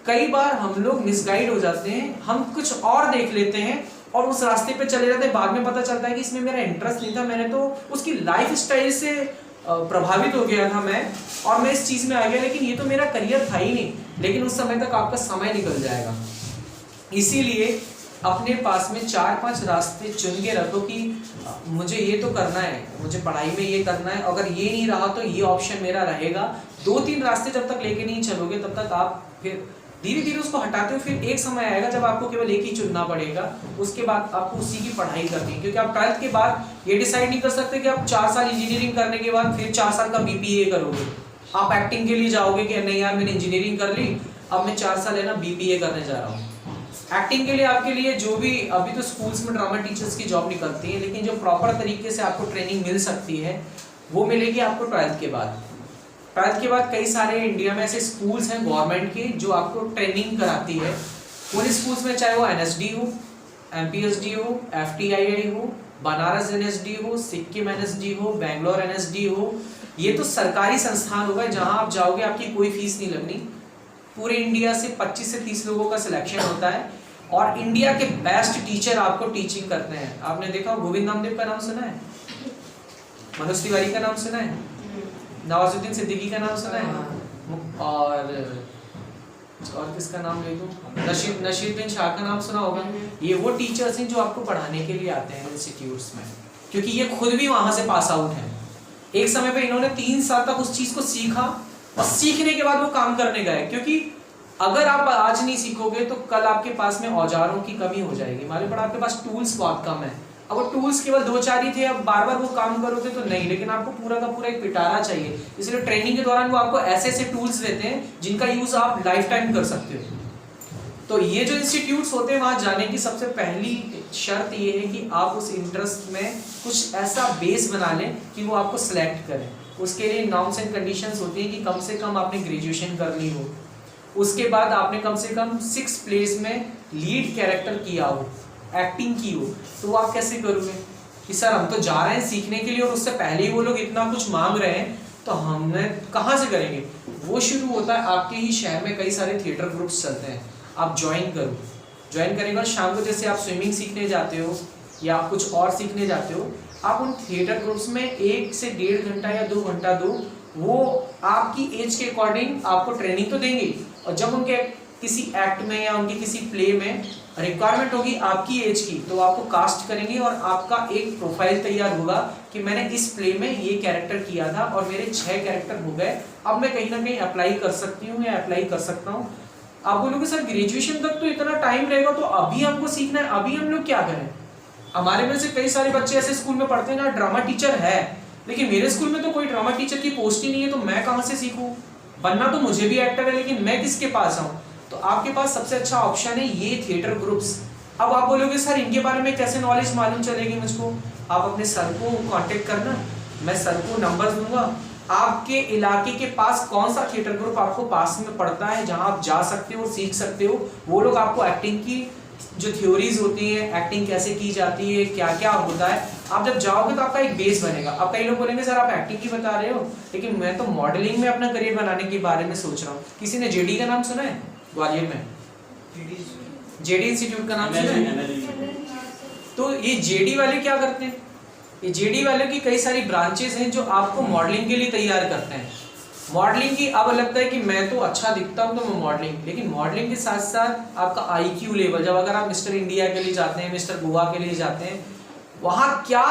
कई बार हम लोग मिसगाइड हो जाते हैं, हम कुछ और देख लेते हैं और उस रास्ते पे चले जाते हैं। बाद में पता चलता है कि इसमें मेरा इंटरेस्ट नहीं था, मैंने तो उसकी लाइफ स्टाइल से प्रभावित हो गया था मैं, और मैं इस चीज में आ गया, लेकिन ये तो मेरा करियर था ही नहीं। लेकिन उस समय तक आपका समय निकल जाएगा। इसीलिए अपने पास में 4-5 रास्ते चुन के रखो कि मुझे ये तो करना है, मुझे पढ़ाई में ये करना है, अगर ये नहीं रहा तो ये ऑप्शन मेरा रहेगा। 2-3 रास्ते जब तक लेके नहीं चलोगे तब तक आप फिर धीरे धीरे उसको हटाते हो। फिर एक समय आएगा जब आपको केवल एक ही चुनना पड़ेगा, उसके बाद आपको उसी की पढ़ाई करनी है। क्योंकि आप 12th के बाद ये डिसाइड नहीं कर सकते कि आप 4 साल इंजीनियरिंग करने के बाद फिर 4 साल का BBA करोगे। आप एक्टिंग के लिए जाओगे कि नहीं यार मैंने इंजीनियरिंग कर ली, अब मैं 4 साल है ना BBA करने जा रहा हूँ। एक्टिंग के लिए आपके लिए जो भी, अभी तो स्कूल्स में ड्रामा टीचर्स की जॉब निकलती है, लेकिन जो प्रॉपर तरीके से आपको ट्रेनिंग मिल सकती है वो मिलेगी आपको 12th के बाद। 12th के बाद कई सारे इंडिया में ऐसे स्कूल्स हैं गवर्नमेंट के जो आपको ट्रेनिंग कराती है। उन स्कूल्स में चाहे वो NSD हो, MPSD हो, FTII हो, बनारस NSD हो, सिक्किम NSD हो, बैंगलोर NSD हो, ये तो सरकारी संस्थान होगा जहां आप जाओगे, आपकी कोई फीस नहीं लगनी। पूरे इंडिया से 25 से 30 लोगों का सिलेक्शन होता है और इंडिया के बेस्ट टीचर आपको टीचिंग करते हैं। आपने देखा गोविंद नामदेव का नाम सुना है? मनोज तिवारी का नाम सुना है? नवाजुद्दीन सिद्दीकी का नाम सुना है? और किसका नाम ले दूं? नशीरुद्दीन शाह का नाम सुना होगा। ये वो टीचर्स हैं जो आपको पढ़ाने के लिए आते हैं इंस्टीट्यूट्स में, क्योंकि ये खुद भी वहां से पास आउट हैं। एक समय पे इन्होंने 3 साल तक उस चीज को सीखा और सीखने के बाद वो काम करने गए। क्योंकि अगर आप आज नहीं सीखोगे तो कल आपके पास में औजारों की कमी हो जाएगी। मालूम पड़ा आपके पास टूल्स बहुत कम है। अगर टूल्स केवल 2-4 ही थे, अब बार बार वो काम करोगे तो नहीं, लेकिन आपको पूरा का पूरा एक पिटारा चाहिए। इसलिए ट्रेनिंग के दौरान वो आपको ऐसे ऐसे टूल्स देते हैं जिनका यूज आप लाइफ टाइम कर सकते हो। तो ये जो इंस्टीट्यूट्स होते हैं वहां जाने की सबसे पहली शर्त ये है कि आप उस इंटरेस्ट में कुछ ऐसा बेस बना लें कि वो आपको सिलेक्ट करें। उसके लिए नॉर्म्स एंड कंडीशंस होती हैं कि कम से कम आपने ग्रेजुएशन कर ली हो, उसके बाद आपने कम से कम 6 प्लेस में लीड कैरेक्टर किया हो, एक्टिंग की हो। तो वो आप कैसे करोगे कि सर हम तो जा रहे हैं सीखने के लिए और उससे पहले ही वो लोग इतना कुछ मांग रहे हैं, तो हमें कहाँ से करेंगे? वो शुरू होता है आपके ही शहर में कई सारे थिएटर ग्रुप्स चलते हैं, आप ज्वाइन करो। ज्वाइन करने के बाद शाम को जैसे आप स्विमिंग सीखने जाते हो या आप कुछ और सीखने जाते हो, आप उन थिएटर ग्रुप्स में 1 से 1.5 घंटा या 2 घंटा दो। वो आपकी एज के अकॉर्डिंग आपको ट्रेनिंग तो देंगे, और जब उनके किसी एक्ट में या उनके किसी प्ले में रिक्वायरमेंट होगी आपकी एज की, तो आपको कास्ट करेंगे और आपका एक प्रोफाइल तैयार होगा कि मैंने इस प्ले में ये कैरेक्टर किया था और मेरे 6 कैरेक्टर हो गए, अब मैं कहीं ना कहीं अप्लाई कर सकती हूँ या अप्लाई कर सकता हूँ। आप बोलोगे सर ग्रेजुएशन तक तो इतना टाइम रहेगा, तो अभी हमको सीखना है, अभी हम लोग क्या करें? हमारे में से कई सारे बच्चे ऐसे स्कूल में पढ़ते हैं जहाँ ड्रामा टीचर है, लेकिन मेरे स्कूल में तो कोई ड्रामा टीचर की पोस्ट ही नहीं है, तो मैं कहाँ से सीखूं? बनना तो मुझे भी एक्टर है, लेकिन मैं किसके पास आऊं? तो आपके पास सबसे अच्छा ऑप्शन है ये थिएटर ग्रुप्स। अब आप बोलोगे सर इनके बारे में कैसे नॉलेज मालूम चलेगी मुझको? आप अपने सर को कांटेक्ट करना, मैं सर को नंबर दूंगा, आपके इलाके के पास कौन सा थिएटर ग्रुप आपको पास में पड़ता है जहां आप जा सकते हो, सीख सकते हो। वो लोग आपको एक्टिंग की जो थ्योरीज होती है, एक्टिंग कैसे की जाती है, क्या क्या होता है, आप जब जाओगे तो आपका एक बेस बनेगा। अब कई लोग बोलेंगे सर आप एक्टिंग की बता रहे हो, लेकिन मैं तो मॉडलिंग में अपना करियर बनाने के बारे में सोच रहा हूँ। किसी ने जेडी का नाम सुना है? ग्वालियर में जेडी इंस्टीट्यूट का नाम सुना है? तो ये जेडी वाले क्या करते हैं? ये जेडी वाले की कई सारी ब्रांचेस हैं जो आपको मॉडलिंग के लिए तैयार करते हैं। मॉडलिंग की अब लगता है कि मैं तो अच्छा दिखता हूं तो मैं मॉडलिंग, लेकिन मॉडलिंग के साथ साथ आपका IQ लेवल, जब अगर आप मिस्टर इंडिया के लिए जाते हैं, मिस्टर गोवा के लिए जाते हैं, वहां क्या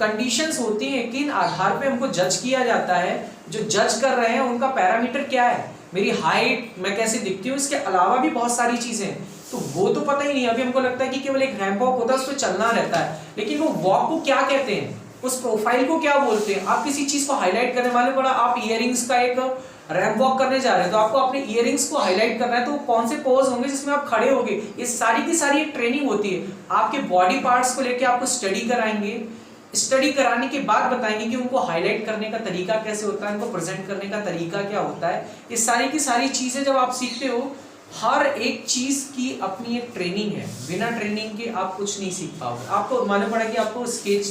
कंडीशंस होती हैं, किन आधार पे हमको जज किया जाता है, जो जज कर रहे हैं उनका पैरामीटर क्या है, मेरी हाइट, मैं कैसे दिखती हूँ, इसके अलावा भी बहुत सारी चीजें, तो वो तो पता ही नहीं। अभी हमको लगता है कि केवल एक रैंप वॉक होता है, उस पर चलना रहता है, लेकिन वो वॉक को क्या कहते हैं, उस प्रोफाइल को क्या बोलते हैं? आप किसी चीज को हाईलाइट करने वाले पड़ा, आप इयररिंग्स का एक रैंप वॉक करने जा रहे हैं, तो आपको अपने इयररिंग्स को हाईलाइट करना है, तो कौन से पोज होंगे जिसमें आप खड़े होंगे, ये सारी की सारी एक ट्रेनिंग होती है। आपके बॉडी पार्ट्स को लेके आपको स्टडी कराएंगे, स्टडी कराने के बाद बताएंगे कि उनको हाईलाइट करने का तरीका कैसे होता है, उनको प्रेजेंट करने का तरीका क्या होता है। ये सारी की सारी चीजें जब आप सीखते हो, हर एक चीज की अपनी एक ट्रेनिंग है, बिना ट्रेनिंग के आप कुछ नहीं सीख पाओगे। आपको मालूम पड़ा कि आपको स्केच,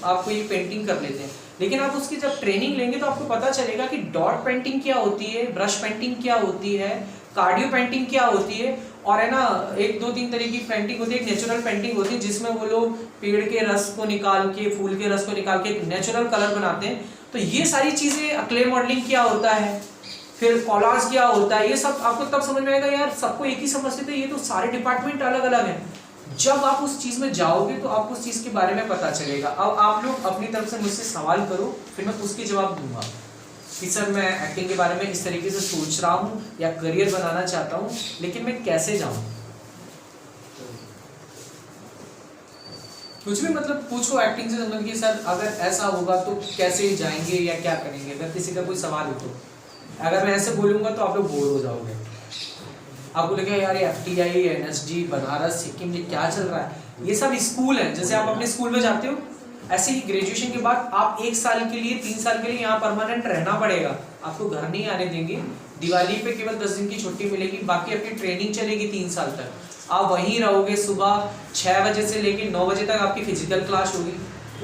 आपको ये पेंटिंग कर लेते हैं, लेकिन आप उसकी जब ट्रेनिंग लेंगे तो आपको पता चलेगा कि डॉट पेंटिंग क्या होती है, ब्रश पेंटिंग क्या होती है, कार्डियो पेंटिंग क्या होती है, और है ना 1-2-3 तरह की पेंटिंग होती है। एक नेचुरल पेंटिंग होती है जिसमें वो लोग पेड़ के रस को निकाल के, फूल के रस को निकाल के एक नेचुरल कलर बनाते हैं। तो ये सारी चीजें, क्ले मॉडलिंग क्या होता है, फिर कॉलाज क्या होता है, ये सब आपको तब समझ में आएगा यार सबको एक ही समझते थे, ये तो सारे डिपार्टमेंट अलग अलग हैं। जब आप उस चीज में जाओगे तो आपको उस चीज के बारे में पता चलेगा। अब आप लोग अपनी तरफ से मुझसे सवाल करो, फिर मैं उसके जवाब दूंगा कि सर मैं एक्टिंग के बारे में इस तरीके से सोच रहा हूँ या करियर बनाना चाहता हूँ, लेकिन मैं कैसे जाऊँ? कुछ भी मतलब पूछो एक्टिंग से संबंधित कि सर अगर ऐसा होगा तो कैसे जाएंगे या क्या करेंगे। अगर किसी का कोई सवाल हो तो, अगर मैं ऐसे बोलूंगा तो आप लोग बोर हो जाओगे, आपको लगेगा यार ये FTI, NSD, बनारस, सिक्किम, ये क्या चल रहा है। ये सब स्कूल है, जैसे आप अपने स्कूल में जाते हो, ऐसे ही ग्रेजुएशन के बाद आप 1 साल के लिए, 3 साल के लिए यहाँ परमानेंट रहना पड़ेगा। आपको घर नहीं आने देंगे, दिवाली पे केवल 10 दिन की छुट्टी मिलेगी, बाकी आपकी ट्रेनिंग चलेगी 3 साल तक। आप वहीं रहोगे, सुबह 6 बजे से लेके 9 बजे तक आपकी फिजिकल क्लास होगी।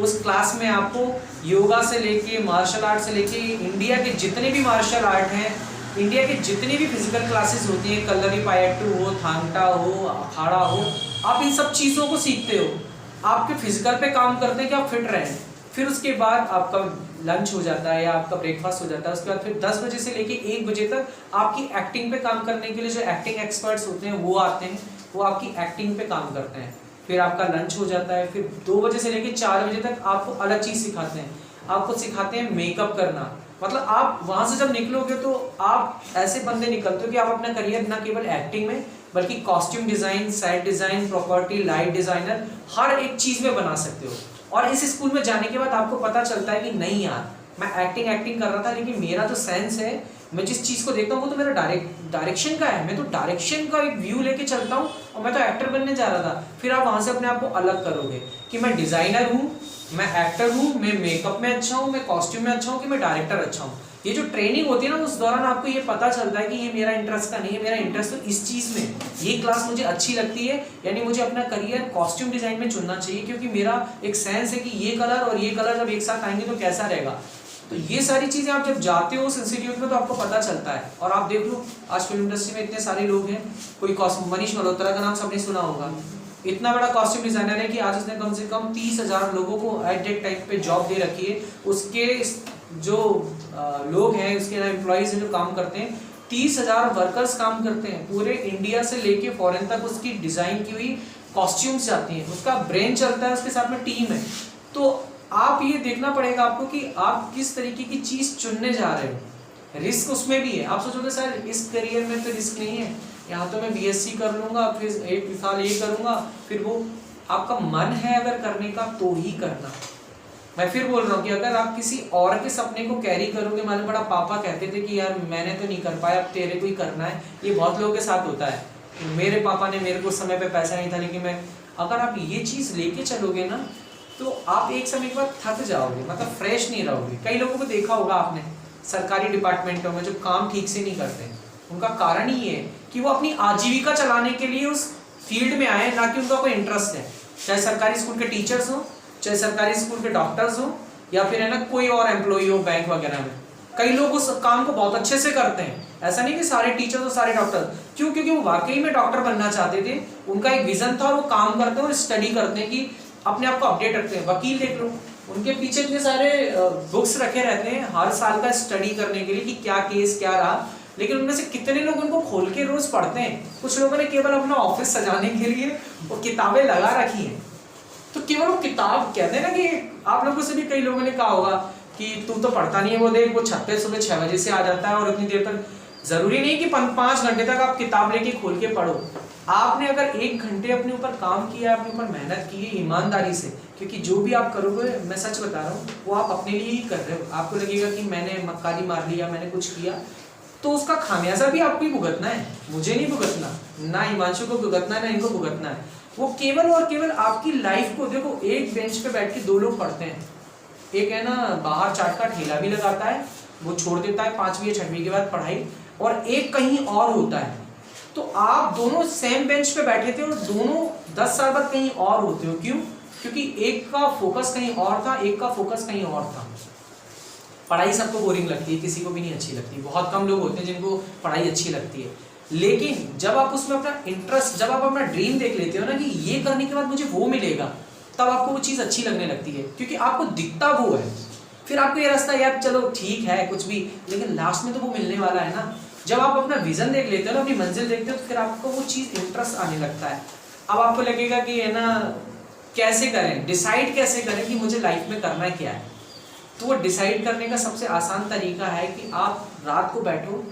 उस क्लास में आपको योगा से लेके, मार्शल आर्ट से लेके, इंडिया के जितने भी मार्शल आर्ट हैं, इंडिया के जितनी भी फिजिकल क्लासेस होती हैं, कलरीपायट्टू हो, थांगटा हो, अखाड़ा हो, आप इन सब चीज़ों को सीखते हो। आपके फिजिकल पे काम करते हैं कि आप फिट रहें। फिर उसके बाद आपका लंच हो जाता है या आपका ब्रेकफास्ट हो जाता है। उसके बाद फिर 10 बजे से लेके 1 बजे तक आपकी एक्टिंग पे काम करने के लिए जो एक्टिंग एक्सपर्ट्स होते हैं वो आते हैं, वो आपकी एक्टिंग पे काम करते हैं। फिर आपका लंच हो जाता है। फिर 2 बजे से लेके 4 बजे तक आपको अलग चीज़ सिखाते हैं, आपको सिखाते हैं मेकअप करना। मतलब आप वहाँ से जब निकलोगे तो आप ऐसे बंदे निकलते हो कि आप अपना करियर ना केवल एक्टिंग में बल्कि costume design, set design, property, light designer, हर एक चीज़ में बना सकते हो। और इस स्कूल में जाने के बाद आपको पता चलता है कि नहीं यार, मैं एक्टिंग कर रहा था, लेकिन मेरा जो सेंस है, मैं जिस चीज़ को देखता हूँ वो तो मेरा डायरेक्शन का है। मैं तो डायरेक्शन का एक व्यू लेके चलता हूँ और मैं तो एक्टर बनने जा रहा था। फिर आप वहाँ से अपने आप को अलग करोगे कि मैं डिज़ाइनर हूँ, मैं एक्टर हूँ, मैं मेकअप में अच्छा हूँ, मैं कॉस्ट्यूम में अच्छा हूँ, कि मैं डायरेक्टर अच्छा हूँ। ये जो ट्रेनिंग होती है ना, उस दौरान आपको ये पता चलता है कि ये मेरा इंटरेस्ट का नहीं है, मेरा इंटरेस्ट तो इस चीज़ में, ये क्लास मुझे अच्छी लगती है, यानी मुझे अपना करियर कॉस्ट्यूम डिज़ाइन में चुनना चाहिए, क्योंकि मेरा एक सेंस है कि ये कलर और ये कलर जब एक साथ आएंगे तो कैसा रहेगा। तो ये सारी चीज़ें आप जब जाते हो उस इंस्टीट्यूट में तो आपको पता चलता है। और आप देख लो आज फिल्म इंडस्ट्री में इतने सारे लोग हैं, कोई मनीष मल्होत्रा का नाम सबने सुना होगा, इतना बड़ा कॉस्ट्यूम डिज़ाइनर है कि आज उसने कम से कम 30,000 लोगों को एट दैट टाइम पे जॉब दे रखी है। उसके जो लोग हैं, उसके एम्प्लॉइज हैं जो काम करते हैं, 30,000 वर्कर्स काम करते हैं। पूरे इंडिया से लेके फॉरेन तक उसकी डिज़ाइन की हुई कॉस्ट्यूम्स आती हैं, उसका ब्रेन चलता है, उसके साथ में टीम है। तो आप ये देखना पड़ेगा आपको कि आप किस तरीके की चीज़ चुनने जा रहे हो। रिस्क उसमें भी है। आप सोचोगे सर इस करियर में तो रिस्क नहीं है, यहाँ तो मैं BSc कर लूँगा, फिर 1 साल ये करूँगा, फिर वो आपका मन है अगर करने का तो ही करना। मैं फिर बोल रहा हूँ कि अगर आप किसी और के सपने को कैरी करोगे, माने बड़ा पापा कहते थे कि यार मैंने तो नहीं कर पाया, अब तेरे को ही करना है, ये बहुत लोगों के साथ होता है। मेरे पापा ने, मेरे को समय पे पैसा नहीं था लेकिन मैं, अगर आप ये चीज़ लेके चलोगे ना तो आप एक समय के बाद थक जाओगे, मतलब फ्रेश नहीं रहोगे। कई लोगों को देखा होगा आपने सरकारी डिपार्टमेंटों में जो काम ठीक से नहीं करते, उनका कारण ही है कि वो अपनी आजीविका चलाने के लिए उस फील्ड में आए, ना कि उनका कोई इंटरेस्ट है। चाहे सरकारी स्कूल के टीचर्स हो, चाहे सरकारी स्कूल के डॉक्टर्स हो, या फिर है ना कोई और एम्प्लॉई हो बैंक वगैरह में। कई लोग उस काम को बहुत अच्छे से करते हैं, ऐसा नहीं कि सारे टीचर्स और सारे डॉक्टर। क्यों? क्योंकि वो वाकई में डॉक्टर बनना चाहते थे, उनका एक विजन था और वो काम करते हैं और स्टडी करते हैं कि अपने आप को अपडेट रखते हैं। वकील देख लो, उनके पीछे इतने सारे बुक्स रखे रहते हैं हर साल का स्टडी करने के लिए कि क्या केस क्या रहा, लेकिन उनमें से कितने लोग उनको खोल के रोज पढ़ते हैं? कुछ लोगों ने केवल अपना ऑफिस सजाने के लिए वो किताबें लगा रखी हैं। तो केवल वो किताब कहते हैं ना कि आप लोगों से भी कई लोगों ने कहा होगा कि तू तो पढ़ता नहीं है, वो देख वो छत पे सुबह 6 बजे से आ जाता है और इतनी देर तक। जरूरी नहीं कि 5 घंटे तक आप किताब लेके खोल के पढ़ो। आपने अगर 1 घंटे अपने ऊपर काम किया, अपने ऊपर मेहनत की है ईमानदारी से, क्योंकि जो भी आप करोगे, मैं सच बता रहा हूँ, वो आप अपने लिए ही कर रहे हो। आपको लगेगा कि मैंने मक्कारी मार लिया, मैंने कुछ किया, तो उसका खामियाजा भी आपको ही भुगतना है, मुझे नहीं भुगतना, ना हिमांशु को भुगतना है, ना इनको भुगतना है। वो केवल और केवल आपकी लाइफ को, देखो एक बेंच पे बैठ के 2 लोग पढ़ते हैं, एक है ना बाहर चाट का ठेला भी लगाता है, वो छोड़ देता है 5वीं या 6वीं के बाद पढ़ाई, और एक कहीं और होता है। तो आप दोनों सेम बेंच पे बैठे थे और दोनों 10 साल बाद कहीं और होते हो। क्यों? क्योंकि एक का फोकस कहीं और था, एक का फोकस कहीं और था। पढ़ाई सबको बोरिंग लगती है, किसी को भी नहीं अच्छी लगती, बहुत कम लोग होते हैं जिनको पढ़ाई अच्छी लगती है। लेकिन जब आप उसमें अपना इंटरेस्ट, जब आप अपना ड्रीम देख लेते हो ना कि ये करने के बाद मुझे वो मिलेगा, तब आपको वो चीज़ अच्छी लगने लगती है, क्योंकि आपको दिखता वो है। फिर आपको ये रास्ता यार चलो ठीक है कुछ भी, लेकिन लास्ट में तो वो मिलने वाला है ना। जब आप अपना विजन देख लेते हो ना, अपनी मंजिल देखते हो, तो फिर आपको वो चीज़ इंटरेस्ट आने लगता है। अब आपको लगेगा कि है ना कैसे करें, डिसाइड कैसे करें कि मुझे लाइफ में करना क्या है। तो वो डिसाइड करने का सबसे आसान तरीका है कि आप रात को बैठो,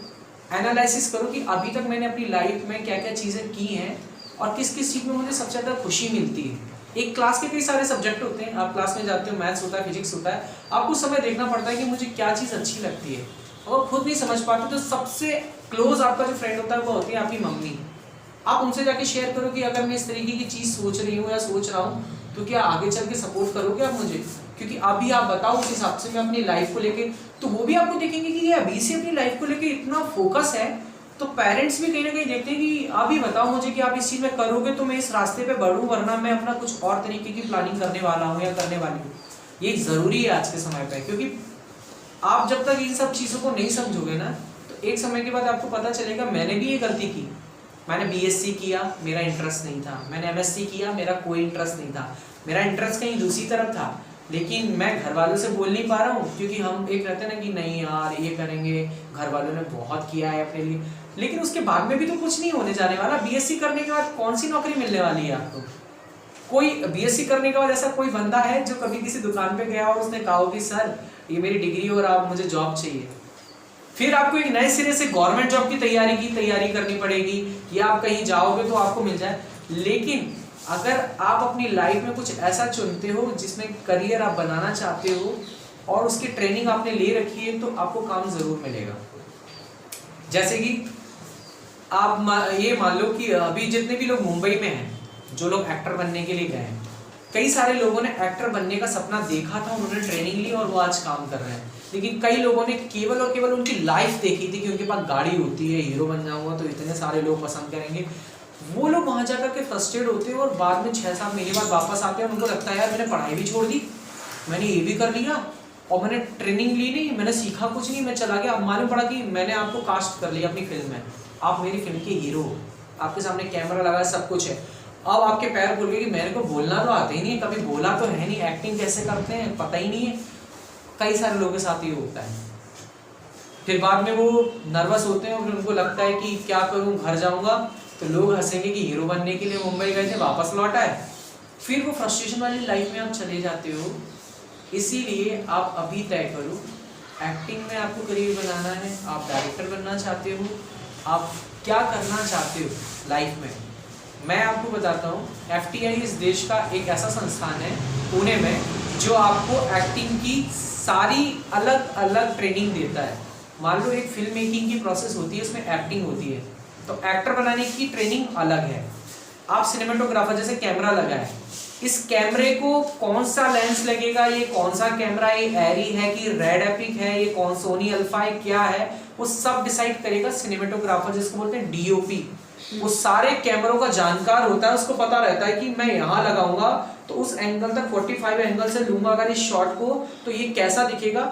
एनालिसिस करो कि अभी तक मैंने अपनी लाइफ में क्या क्या चीज़ें की हैं और किस किस चीज़ में मुझे सबसे ज़्यादा खुशी मिलती है। एक क्लास के कई सारे सब्जेक्ट होते हैं, आप क्लास में जाते हो, मैथ्स होता है, फिजिक्स होता है, आपको उस समय देखना पड़ता है कि मुझे क्या चीज़ अच्छी लगती है, और खुद नहीं समझ पाते तो सबसे क्लोज आपका जो फ्रेंड होता है वो होती है आपकी मम्मी। आप उनसे जाके शेयर करो कि अगर मैं इस तरीके की चीज़ सोच रही हूँ या सोच रहा हूँ, तो क्या आगे चल के सपोर्ट करोगे आप मुझे? क्योंकि अभी आप बताओ उस हिसाब से मैं अपनी लाइफ को लेके, तो वो भी आपको देखेंगे कि ये अभी से अपनी लाइफ को लेके इतना फोकस है। तो पेरेंट्स भी कहीं ना कहीं देखते हैं कि अभी बताओ मुझे कि आप इस चीज़ में करोगे तो मैं इस रास्ते पे बढ़ूँ, वरना मैं अपना कुछ और तरीके की प्लानिंग करने वाला हूँ या करने वाली हूँ। ये ज़रूरी है आज के समय पे, क्योंकि आप जब तक इन सब चीज़ों को नहीं समझोगे ना, तो एक समय के बाद आपको पता चलेगा मैंने भी ये गलती की। मैंने BSc किया, मेरा इंटरेस्ट नहीं था, मैंने MSc किया, मेरा कोई इंटरेस्ट नहीं था, मेरा इंटरेस्ट कहीं दूसरी तरफ था, लेकिन मैं घर वालों से बोल नहीं पा रहा हूँ, क्योंकि हम एक रहते हैं ना कि नहीं यार ये करेंगे, घर वालों ने बहुत किया है अपने लिए, लेकिन उसके बाद में भी तो कुछ नहीं होने जाने वाला। BSc करने के बाद कौन सी नौकरी मिलने वाली है आपको? कोई BSc करने के बाद ऐसा कोई बंदा है जो कभी किसी दुकान पे गया और उसने कहा हो कि सर ये मेरी डिग्री और आप मुझे जॉब चाहिए? फिर आपको एक नए सिरे से गवर्नमेंट जॉब की तैयारी करनी पड़ेगी, या आप कहीं जाओगे तो आपको मिल जाए। लेकिन अगर आप अपनी लाइफ में कुछ ऐसा चुनते हो जिसमें करियर आप बनाना चाहते हो और उसकी ट्रेनिंग आपने ले रखी है, तो आपको काम जरूर मिलेगा। जैसे कि आप ये मान लो कि अभी जितने भी लोग मुंबई में हैं, जो लोग एक्टर बनने के लिए गए हैं, कई सारे लोगों ने एक्टर बनने का सपना देखा था, उन्होंने ट्रेनिंग ली और वो आज काम कर रहे हैं। लेकिन कई लोगों ने केवल और केवल उनकी लाइफ देखी थी कि उनके पास गाड़ी होती है, हीरो बन जाऊंगा तो इतने सारे लोग पसंद करेंगे। वो लोग वहाँ जाकर के फ्रस्ट्रेट होते हैं और बाद में 6-7 महीने बाद वापस आते हैं और उनको लगता है यार मैंने पढ़ाई भी छोड़ दी, मैंने ये भी कर लिया और मैंने ट्रेनिंग ली नहीं, मैंने सीखा कुछ नहीं, मैं चला गया। अब मालूम पड़ा कि मैंने आपको कास्ट कर लिया अपनी फिल्म में, आप मेरी फिल्म के हीरो, आपके सामने कैमरा लगा है, सब कुछ है। अब आपके पैर खुल गए कि मेरे को बोलना तो आता ही नहीं, कभी बोला तो है नहीं, एक्टिंग कैसे करते हैं पता ही नहीं है। कई सारे लोगों के साथ ये होता है। फिर बाद में वो नर्वस होते हैं और फिर उनको लगता है कि क्या करूं, घर जाऊंगा तो लोग हंसेंगे कि हीरो बनने के लिए मुंबई गए थे, वापस लौट आए। फिर वो फ्रस्ट्रेशन वाली लाइफ में आप चले जाते हो। इसीलिए आप अभी तय करो, एक्टिंग में आपको करियर बनाना है, आप डायरेक्टर बनना चाहते हो, आप क्या करना चाहते हो लाइफ में। मैं आपको बताता हूँ, FTI इस देश का एक ऐसा संस्थान है पुणे में जो आपको एक्टिंग की सारी अलग अलग ट्रेनिंग देता है। मान लो एक फिल्म मेकिंग की प्रोसेस होती है, उसमें एक्टिंग होती है, तो एक्टर बनाने की ट्रेनिंग अलग है। आप सिनेमेटोग्राफर, जैसे कैमरा लगा है, इस कैमरे को कौन सा लेंस लगेगा, ये कौन सा कैमरा, ये एरी है कि रेड एपिक है, ये कौन सोनी अल्फा है, क्या है, वो सब डिसाइड करेगा सिनेमेटोग्राफर, जिसको बोलते हैं DOP। वो सारे कैमरों का जानकार होता है, उसको पता रहता है कि मैं यहाँ लगाऊंगा तो उस एंगल तक 45 एंगल से लूंगा अगर इस शॉट को तो ये कैसा दिखेगा।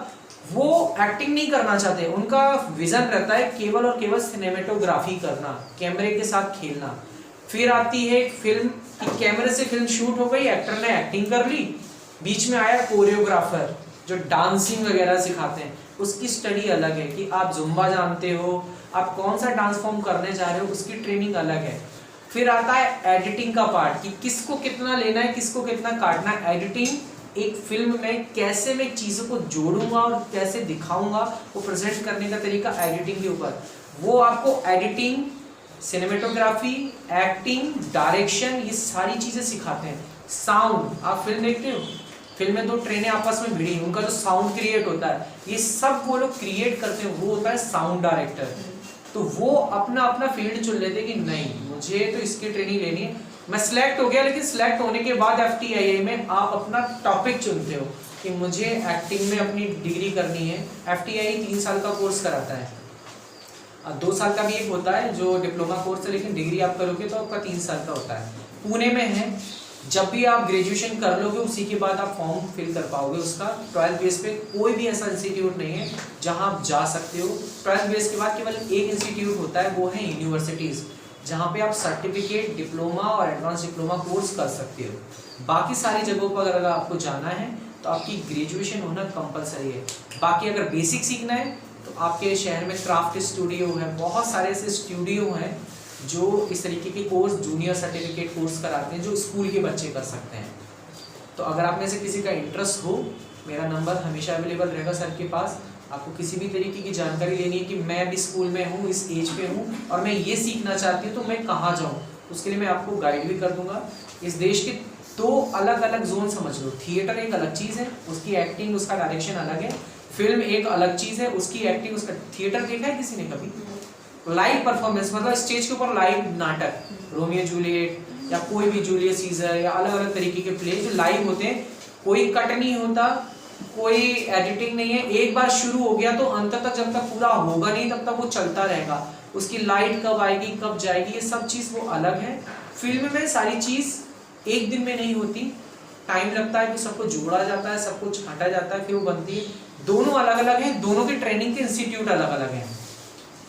वो एक्टिंग नहीं करना चाहते, उनका विजन रहता है केवल और केवल सिनेमेटोग्राफी करना, कैमरे के साथ खेलना। फिर आती है एक फिल्म कि कैमरे से फिल्म शूट हो गई, एक्टर ने एक्टिंग कर ली, बीच में आया कोरियोग्राफर जो डांसिंग वगैरह सिखाते हैं, उसकी स्टडी अलग है कि आप जुम्बा जानते हो, आप कौन सा डांस फॉर्म करने जा रहे हो, उसकी ट्रेनिंग अलग है। फिर आता है एडिटिंग का पार्ट कि किसको कितना लेना है, किसको कितना काटना है। एडिटिंग एक फिल्म में कैसे मैं चीज़ों को जोड़ूंगा और कैसे दिखाऊंगा, वो प्रेजेंट करने का तरीका एडिटिंग के ऊपर। वो आपको एडिटिंग, सिनेमेटोग्राफी, एक्टिंग, डायरेक्शन, ये सारी चीज़ें सिखाते हैं। साउंड, आप फिल्म देखते हो, फिल्म में दो ट्रेनें आपस में भिड़ी, उनका जो साउंड क्रिएट होता है, ये सब वो लोग क्रिएट करते हैं, वो होता है साउंड डायरेक्टर। तो वो अपना अपना फील्ड चुन लेते हैं कि नहीं मुझे तो इसकी ट्रेनिंग लेनी है। मैं सिलेक्ट हो गया, लेकिन सिलेक्ट होने के बाद FTII में आप अपना टॉपिक चुनते हो कि मुझे एक्टिंग में अपनी डिग्री करनी है। FTII 3 साल का कोर्स कराता है, 2 साल का भी एक होता है जो डिप्लोमा कोर्स है, लेकिन डिग्री आप करोगे तो आपका 3 साल का होता है। पुणे में है, जब भी आप ग्रेजुएशन कर लोगे उसी के बाद आप फॉर्म फिल कर पाओगे उसका। 12th बेस पे कोई भी ऐसा इंस्टीट्यूट नहीं है जहां आप जा सकते हो। 12th बेस के बाद केवल एक इंस्टीट्यूट होता है, वो है यूनिवर्सिटीज़, जहाँ पे आप सर्टिफिकेट, डिप्लोमा और एडवांस डिप्लोमा कोर्स कर सकते हो। बाकी सारी जगहों पर अगर आपको जाना है तो आपकी ग्रेजुएशन होना कंपलसरी है। बाकी अगर बेसिक सीखना है तो आपके शहर में क्राफ्ट स्टूडियो है, बहुत सारे ऐसे स्टूडियो हैं जो इस तरीके के कोर्स, जूनियर सर्टिफिकेट कोर्स कराते हैं, जो स्कूल के बच्चे कर सकते हैं। तो अगर आप में से किसी का इंटरेस्ट हो, मेरा नंबर हमेशा अवेलेबल रहेगा सर के पास। आपको किसी भी तरीके की जानकारी लेनी है कि मैं भी स्कूल में हूँ, इस एज पे हूँ और मैं ये सीखना चाहती हूँ तो मैं कहाँ जाऊँ, उसके लिए मैं आपको गाइड भी कर दूंगा। इस देश के 2 अलग अलग जोन समझ लो। थिएटर एक अलग चीज़ है, उसकी एक्टिंग, उसका डायरेक्शन अलग है। फिल्म एक अलग चीज़ है, उसकी एक्टिंग, उसका थिएटर देखा है किसी ने कभी? लाइव परफॉर्मेंस मतलब स्टेज के ऊपर लाइव नाटक, रोमियो जूलियट या कोई भी जूलियस सीजर या अलग अलग तरीके के प्ले जो लाइव होते हैं, कोई कट नहीं होता, कोई एडिटिंग नहीं है। एक बार शुरू हो गया तो अंत तक, जब तक पूरा होगा नहीं तब तक वो चलता रहेगा। उसकी लाइट कब आएगी, कब जाएगी, ये सब चीज़ वो अलग है। फिल्म में सारी चीज़ एक दिन में नहीं होती, टाइम लगता है कि सबको जोड़ा जाता है, सब कुछ छांटा जाता है, फिर वो बनती है। दोनों अलग अलग हैं, दोनों के ट्रेनिंग के इंस्टीट्यूट अलग अलग हैं।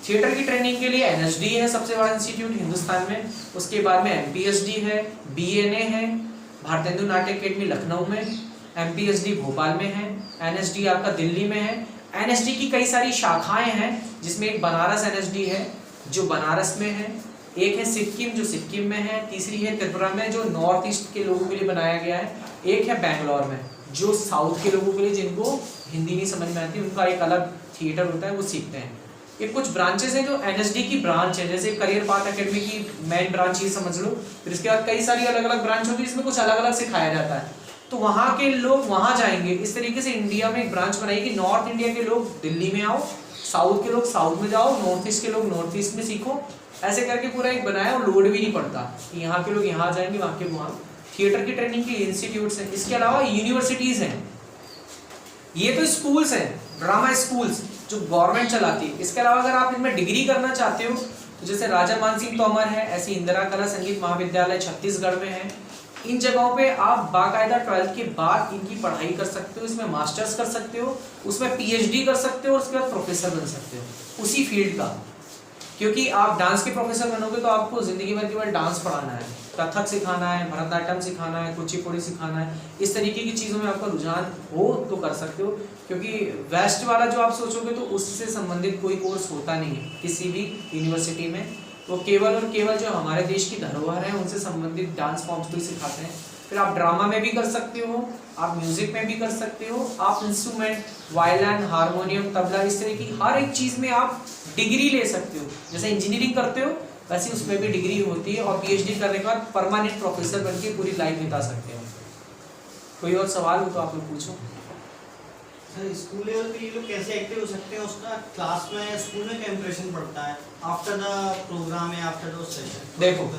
थिएटर की ट्रेनिंग के लिए NSD है सबसे बड़ा इंस्टीट्यूट हिंदुस्तान में, उसके बाद में MPSD है, BNA है, भारतेंदु नाट्य अकेडमी लखनऊ में, MPSD भोपाल में है, NSD आपका दिल्ली में है। NSD की कई सारी शाखाएं हैं, जिसमें एक बनारस NSD है जो बनारस में है, एक है सिक्किम जो सिक्किम में है, तीसरी है त्रिपुरा में जो नॉर्थ ईस्ट के लोगों के लिए बनाया गया है, एक है बेंगलोर में जो साउथ के लोगों के लिए, जिनको हिंदी नहीं समझ में आती, उनका एक अलग थिएटर होता है, वो सीखते हैं। ये कुछ ब्रांचेस हैं जो NSD की ब्रांच है, जैसे करियर पाथ एकेडमी की मेन ब्रांच ये समझ लो। फिर इसके बाद कई सारी अलग अलग ब्रांच होती है, इसमें कुछ अलग अलग सिखाया जाता है, तो वहाँ के लोग वहाँ जाएंगे। इस तरीके से इंडिया में एक ब्रांच बनाई कि नॉर्थ इंडिया के लोग दिल्ली में आओ, साउथ के लोग साउथ में जाओ, नॉर्थ ईस्ट के लोग नॉर्थ ईस्ट में सीखो। ऐसे करके पूरा एक बनाया और लोड भी नहीं पड़ता कि यहाँ के लोग यहाँ जाएंगे, वहाँ के वहाँ। थिएटर की ट्रेनिंग के इंस्टीट्यूट्स हैं, इसके अलावा यूनिवर्सिटीज़ हैं। ये तो स्कूल्स हैं, ड्रामा स्कूल्स जो गवर्नमेंट चलाती है। इसके अलावा अगर आप इनमें डिग्री करना चाहते हो तो जैसे राजा मानसिंह तोमर है, ऐसी इंदिरा कला संगीत महाविद्यालय छत्तीसगढ़ में है। इन जगहों पे आप बाकायदा 12th के बाद इनकी पढ़ाई कर सकते हो, इसमें मास्टर्स कर सकते हो, उसमें PhD कर सकते हो और उसके बाद प्रोफेसर बन सकते हो उसी फील्ड का। क्योंकि आप डांस के प्रोफेसर बनोगे तो आपको जिंदगी भर केवल डांस पढ़ाना है, कथक सिखाना है, भरतनाट्यम सिखाना है, कुचिपुड़ी सिखाना है, इस तरीके की चीज़ों में आपका रुझान हो तो कर सकते हो। क्योंकि वेस्ट वाला जो आप सोचोगे तो उससे संबंधित कोई कोर्स होता नहीं है किसी भी यूनिवर्सिटी में। वो केवल और केवल जो हमारे देश की धरोहर है उनसे संबंधित डांस फॉर्म्स को ही सिखाते हैं। फिर आप ड्रामा में भी कर सकते हो, आप म्यूजिक में भी कर सकते हो, आप इंस्ट्रूमेंट, वायलिन, हारमोनियम, तबला, इस तरह की हर एक चीज़ में आप डिग्री ले सकते हो, जैसे इंजीनियरिंग करते हो वैसे उसमें भी डिग्री होती है, और पीएचडी करने के बाद परमानेंट प्रोफेसर बन के पूरी लाइफ बिता सकते हो। कोई और सवाल हो तो आप लोग पूछो। सर स्कूल लेवल पे ये लोग कैसे एक्टिव हो सकते हैं, उसका क्लास में स्कूल में क्या इंप्रेशन पड़ता है आफ्टर द प्रोग्राम या आफ्टर द सेशन? देखो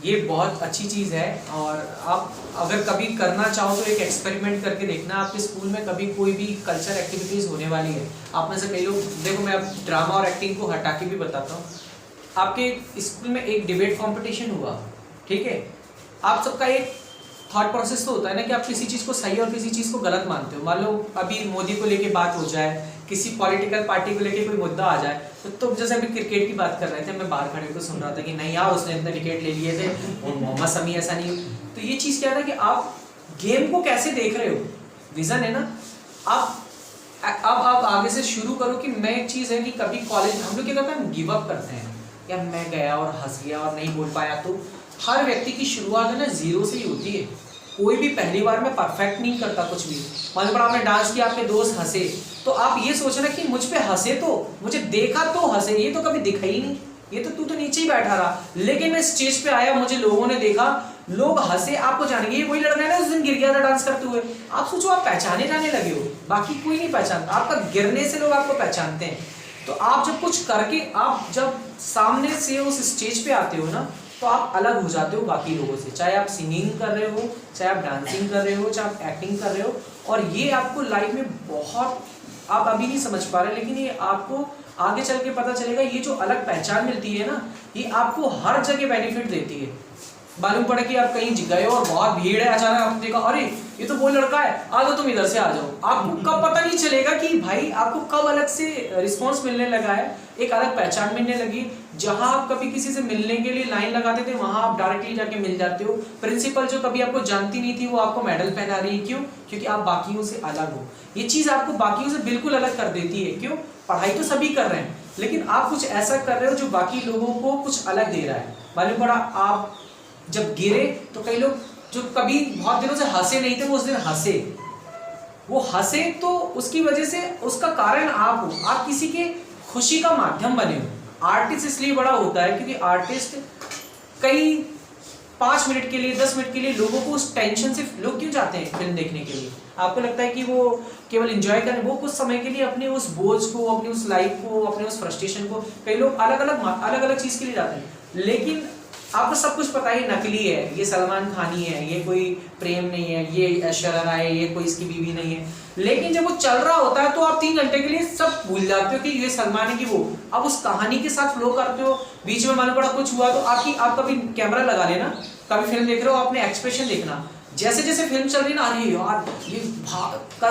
ये बहुत अच्छी चीज़ है, और आप अगर कभी करना चाहो तो एक एक्सपेरिमेंट करके देखना। आपके स्कूल में कभी कोई भी कल्चर एक्टिविटीज़ होने वाली है, आप में से कई लोग, देखो मैं अब ड्रामा और एक्टिंग को हटा के भी बताता हूँ। आपके स्कूल में एक डिबेट कंपटीशन हुआ, ठीक है, आप सबका एक थॉट प्रोसेस तो होता है ना कि आप किसी चीज़ को सही और किसी चीज़ को गलत मानते हो। मान लो अभी मोदी को लेके बात हो जाए, किसी पॉलिटिकल पार्टी को लेके कोई मुद्दा आ जाए, तो जैसे अभी क्रिकेट की बात कर रहे थे, मैं बाहर खड़े होकर सुन रहा था कि नहीं यार उसने इतने विकेट ले लिए थे और मोहम्मद शमी ऐसा नहीं। तो ये चीज़ क्या था कि आप गेम को कैसे देख रहे हो, विजन है ना। आप आगे से शुरू करो कि मैं एक चीज़ है कि कभी कॉलेज हम लोग क्या करते हैं, गिव अप करते हैं यार, मैं गया और हंस गया और नहीं बोल पाया। तो हर व्यक्ति की शुरुआत है ना जीरो से ही होती है, कोई भी पहली बार में परफेक्ट नहीं करता कुछ भी। मान लो आपने डांस किया, आपके दोस्त हंसे, तो आप ये सोचना कि मुझ पे हंसे तो मुझे देखा तो हंसे, ये तो कभी दिखा ही नहीं, ये तो तू तो नीचे ही बैठा रहा। लेकिन मैं स्टेज पे आया, मुझे लोगों ने देखा, लोग हंसे, आपको जानेंगे ये वही लड़का है ना उस दिन गिर गया था डांस करते हुए। आप सोचो आप पहचाने जाने लगे हो, बाकी कोई नहीं पहचानता, आपका गिरने से लोग आपको पहचानते हैं। तो आप जब कुछ करके आप जब सामने से उस स्टेज पे आते हो ना, तो आप अलग हो जाते हो बाकी लोगों से, चाहे आप सिंगिंग कर रहे हो, चाहे आप डांसिंग कर रहे हो, चाहे आप एक्टिंग कर रहे हो। और ये आपको लाइफ में बहुत, आप अभी नहीं समझ पा रहे, लेकिन ये आपको आगे चल के पता चलेगा। ये जो अलग पहचान मिलती है ना, ये आपको हर जगह बेनिफिट देती है। मालूम पड़ा कि आप कहीं गए और बहुत भीड़ है, अचानक आपने देखा अरे ये तो वो लड़का है, आ जाओ तुम इधर से आ जाओ। आपको कब पता नहीं चलेगा कि भाई आपको कब अलग से रिस्पांस मिलने लगा है, एक अलग पहचान मिलने लगी। जहां आप कभी किसी से मिलने के लिए लाइन लगाते थे, वहां आप डायरेक्टली जाके मिल जाते हो। प्रिंसिपल जो कभी आपको जानती नहीं थी, वो आपको मेडल पहना रही है, क्यों? क्योंकि आप बाकियों से अलग हो। ये चीज आपको बाकियों से बिल्कुल अलग कर देती है। क्यों? पढ़ाई तो सभी कर रहे हैं, लेकिन आप कुछ ऐसा कर रहे हो जो बाकी लोगों को कुछ अलग दे रहा है। मालूम पड़ा आप जब गिरे तो कई लोग जो कभी बहुत दिनों से हंसे नहीं थे, वो उस दिन हंसे। वो हंसे तो उसकी वजह से, उसका कारण आप हो, आप किसी के खुशी का माध्यम बने हो। आर्टिस्ट इसलिए बड़ा होता है क्योंकि आर्टिस्ट कई 5 मिनट के लिए, 10 मिनट के लिए लोगों को उस टेंशन से, लोग क्यों जाते हैं फिल्म देखने के लिए? आपको लगता है कि वो केवल एंजॉय करें? वो कुछ समय के लिए अपने उस बोझ को, अपनी उस लाइफ को, अपने उस फ्रस्ट्रेशन को, कई लोग अलग अलग चीज के लिए जाते हैं। लेकिन आपको सब कुछ पता है नकली है, ये सलमान खान ही है, ये कोई प्रेम नहीं है, ये ऐश्वर्या राय है, ये कोई इसकी बीवी नहीं है। लेकिन जब वो चल रहा होता है तो आप 3 घंटे के लिए सब भूल जाते हो कि ये सलमान है कि वो। अब उस कहानी के साथ फ्लो करते हो, बीच में मालूम पड़ा कुछ हुआ तो आप कभी कैमरा लगा लेना, कभी फिल्म देख रहे हो, आपने एक्सप्रेशन देखना, जैसे जैसे फिल्म चल रही है ना, अरे यार ये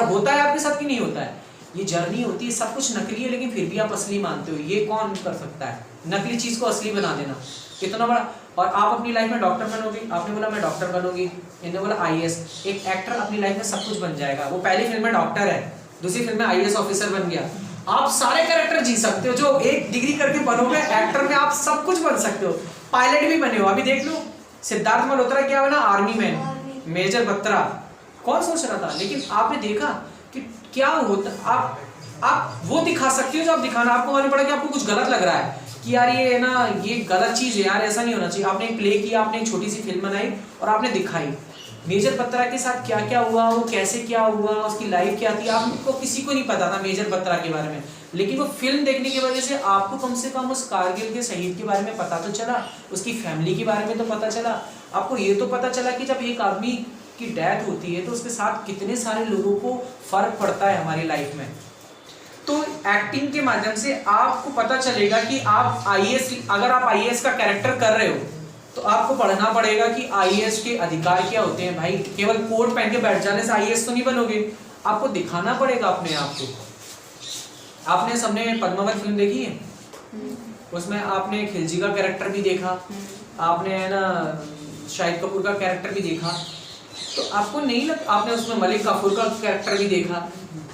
होता है आपके साथ कि नहीं होता है? ये जर्नी होती है, सब कुछ नकली है लेकिन फिर भी आप असली मानते हो। ये कौन कर सकता है? नकली चीज को असली बना देना, कितना बड़ा। और आप अपनी लाइफ में डॉक्टर बनोगे, आपने बोला मैं डॉक्टर बनूंगी, इन्होंने बोला आईएएस। एक एक्टर अपनी लाइफ में सब कुछ बन जाएगा। वो पहली फिल्म में डॉक्टर है, दूसरी फिल्म में आईएएस ऑफिसर बन गया। आप सारे कैरेक्टर जी सकते हो, जो एक डिग्री करके बनोगे एक्टर में, आप सब कुछ बन सकते हो। पायलट भी बने हो, अभी देख लो सिद्धार्थ मल्होत्रा क्या बना, आर्मी मैन, मेजर बत्रा। कौन सोच रहा था? लेकिन आपने देखा कि क्या होता। आप वो दिखा सकते हो जो आप दिखाना। आपको मालूम पड़ा कि आपको कुछ गलत लग रहा है कि यार ये है ना, ये गलत चीज है यार, ऐसा नहीं होना चाहिए। आपने एक प्ले किया, आपने एक छोटी सी फिल्म बनाई और आपने दिखाई मेजर बत्रा के साथ क्या क्या हुआ, वो कैसे क्या हुआ, उसकी लाइफ क्या थी। आपको किसी को नहीं पता था मेजर बत्रा के बारे में, लेकिन वो फिल्म देखने की वजह से आपको कम से कम उस कारगिल के शहीद के बारे में पता तो चला, उसकी फैमिली के बारे में तो पता चला। आपको ये तो पता चला कि जब एक आदमी की डेथ होती है तो उसके साथ कितने सारे लोगों को फर्क पड़ता है हमारी लाइफ में। तो एक्टिंग के माध्यम से आपको पता चलेगा कि आप आईएएस, अगर आप आईएएस का कैरेक्टर कर रहे हो तो आपको पढ़ना पड़ेगा कि आईएएस के अधिकार क्या होते हैं। भाई केवल कोट पहन के बैठ जाने से आईएएस तो नहीं बनोगे, आपको दिखाना पड़ेगा अपने आप को। आपने सबने पद्मावत फिल्म देखी है? उसमें आपने खिलजी का कैरेक्टर भी देखा, आपने है ना शाहिद कपूर का कैरेक्टर भी देखा, तो आपको नहीं लग, आपने उसमें मलिक काफूर का कैरेक्टर भी देखा।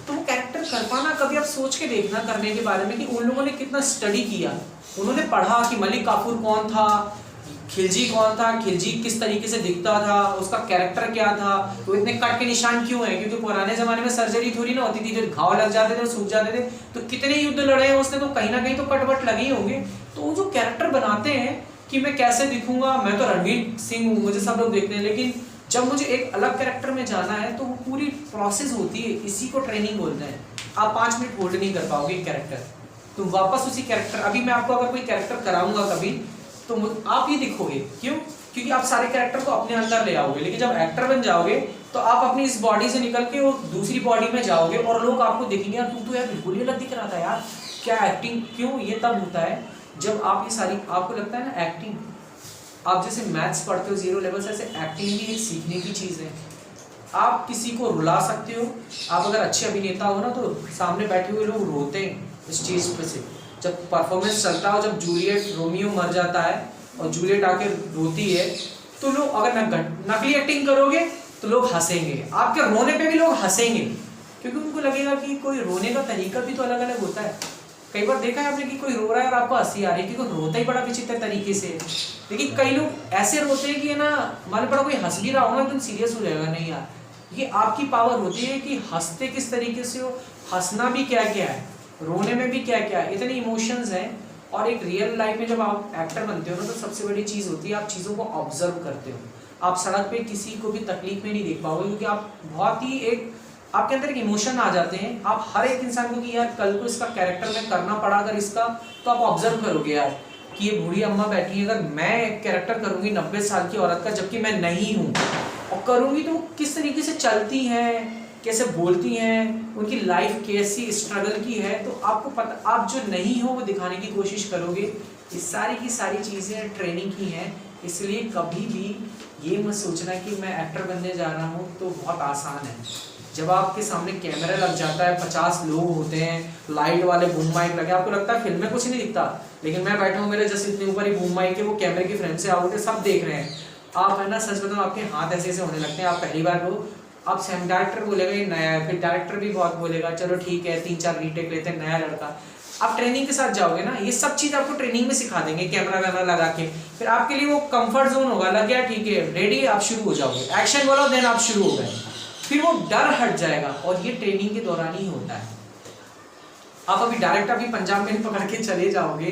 तो वो कैरेक्टर कर पाना, कभी आप सोच के देखना करने के बारे में कि उन लोगों ने कितना स्टडी किया। उन्होंने पढ़ा कि मलिक काफूर कौन था, खिलजी कौन था, खिलजी किस तरीके से दिखता था, उसका कैरेक्टर क्या था, वो इतने कट के निशान क्यों है, क्योंकि पुराने जमाने में सर्जरी थोड़ी ना होती थी, जो घाव लग जाते थे सूख जाते थे, तो कितने युद्ध लड़े हैं उसने, तो कहीं ना कहीं तो कट वट लगे ही होंगे। तो वो जो कैरेक्टर बनाते हैं कि मैं कैसे दिखूंगा, मैं तो रणवीर सिंह हूँ, मुझे सब लोग देखते हैं, लेकिन जब मुझे एक अलग कैरेक्टर में जाना है तो वो पूरी प्रोसेस होती है, इसी को ट्रेनिंग बोलते हैं। आप 5 मिनट होल्ड नहीं कर पाओगे कैरेक्टर, तुम वापस उसी कैरेक्टर, अभी मैं आपको अगर कोई कैरेक्टर कराऊंगा कभी तो आप ही दिखोगे, क्यों? क्योंकि आप सारे कैरेक्टर को अपने अंदर ले आओगे, लेकिन जब एक्टर बन जाओगे तो आप अपनी इस बॉडी से निकल के वो दूसरी बॉडी में जाओगे और लोग आपको देखेंगे, यार तू तो यार बिल्कुल ही अलग दिख रहा था यार, क्या एक्टिंग। क्यों? ये तब होता है जब आप ये सारी, आपको लगता है ना एक्टिंग, आप जैसे मैथ्स पढ़ते हो 0 लेवल से, ऐसे एक्टिंग भी एक सीखने की चीज़ है। आप किसी को रुला सकते हो, आप अगर अच्छे अभिनेता हो ना तो सामने बैठे हुए लोग रोते हैं स्टेज पे से, जब परफॉर्मेंस चलता हो, जब जूलियट रोमियो मर जाता है और जूलियट आके रोती है तो लोग, अगर नकली एक्टिंग करोगे तो लोग हंसेंगे, आपके रोने पे भी लोग हंसेंगे, क्योंकि उनको लगेगा कि कोई रोने का तरीका भी तो अलग अलग होता है। कई बार देखा है आपने कि कोई रो रहा है और आपको हंसी आ रही है, क्योंकि रोता ही बड़ा विचित्र तरीके से, लेकिन कई लोग ऐसे रोते हैं कि है ना, मान पड़ा कोई हंस भी रहा होगा एकदम सीरियस हो जाएगा, नहीं यार, ये आपकी पावर होती है कि हंसते किस तरीके से हो, हंसना भी क्या क्या है, रोने में भी क्या क्या है, इतने इमोशंस हैं। और एक रियल लाइफ में जब आप एक्टर बनते हो ना तो सबसे बड़ी चीज़ होती है आप चीज़ों को ऑब्जर्व करते हो। आप सड़क पे किसी को भी तकलीफ में नहीं देख पाओगे, क्योंकि आप बहुत ही एक, आपके अंदर एक इमोशन आ जाते हैं, आप हर एक इंसान को कि यार कल को इसका कैरेक्टर में करना पड़ा अगर इसका, तो आप ऑब्जर्व करोगे यार कि ये बूढ़ी अम्मा बैठी है, अगर मैं एक कैरेक्टर करूँगी 90 साल की औरत का जबकि मैं नहीं हूँ, और करूँगी तो किस तरीके से चलती हैं, कैसे बोलती हैं, उनकी लाइफ कैसी स्ट्रगल की है, तो आपको पता, आप जो नहीं हो वो दिखाने की कोशिश करोगे। ये सारी की सारी चीज़ें ट्रेनिंग की हैं, इसलिए कभी भी ये मत सोचना कि मैं एक्टर बनने जा रहा हूँ तो बहुत आसान है। जब आपके सामने कैमरा लग जाता है, 50 लोग होते हैं, लाइट वाले बूम माइक लगे, आपको लगता है फिल्म में कुछ नहीं दिखता, लेकिन मैं बैठा हूँ, मेरे जैसे इतने ऊपर ही बूम माइक है, वो कैमरे की फ्रेम से आओगे, सब देख रहे हैं, आप है ना, सच बताओ आपके हाथ ऐसे ऐसे होने लगते हैं, आप पहली बार हो, आप सेम डायरेक्टर बोलेगा ये नया है, फिर डायरेक्टर भी बहुत बोलेगा चलो ठीक है 3-4 रीटेक लेते हैं, नया लड़का। आप ट्रेनिंग के साथ जाओगे ना, ये सब चीज़ आपको ट्रेनिंग में सिखा देंगे, कैमरा वैमरा लगा के, फिर आपके लिए वो कंफर्ट जोन होगा, लग गया ठीक है रेडी, आप शुरू हो जाओगे, एक्शन बोलो देन आप शुरू हो गए, फिर वो डर हट जाएगा, और ये ट्रेनिंग के दौरान ही होता है। आप अभी डायरेक्ट अभी पंजाब में पकड़ के चले जाओगे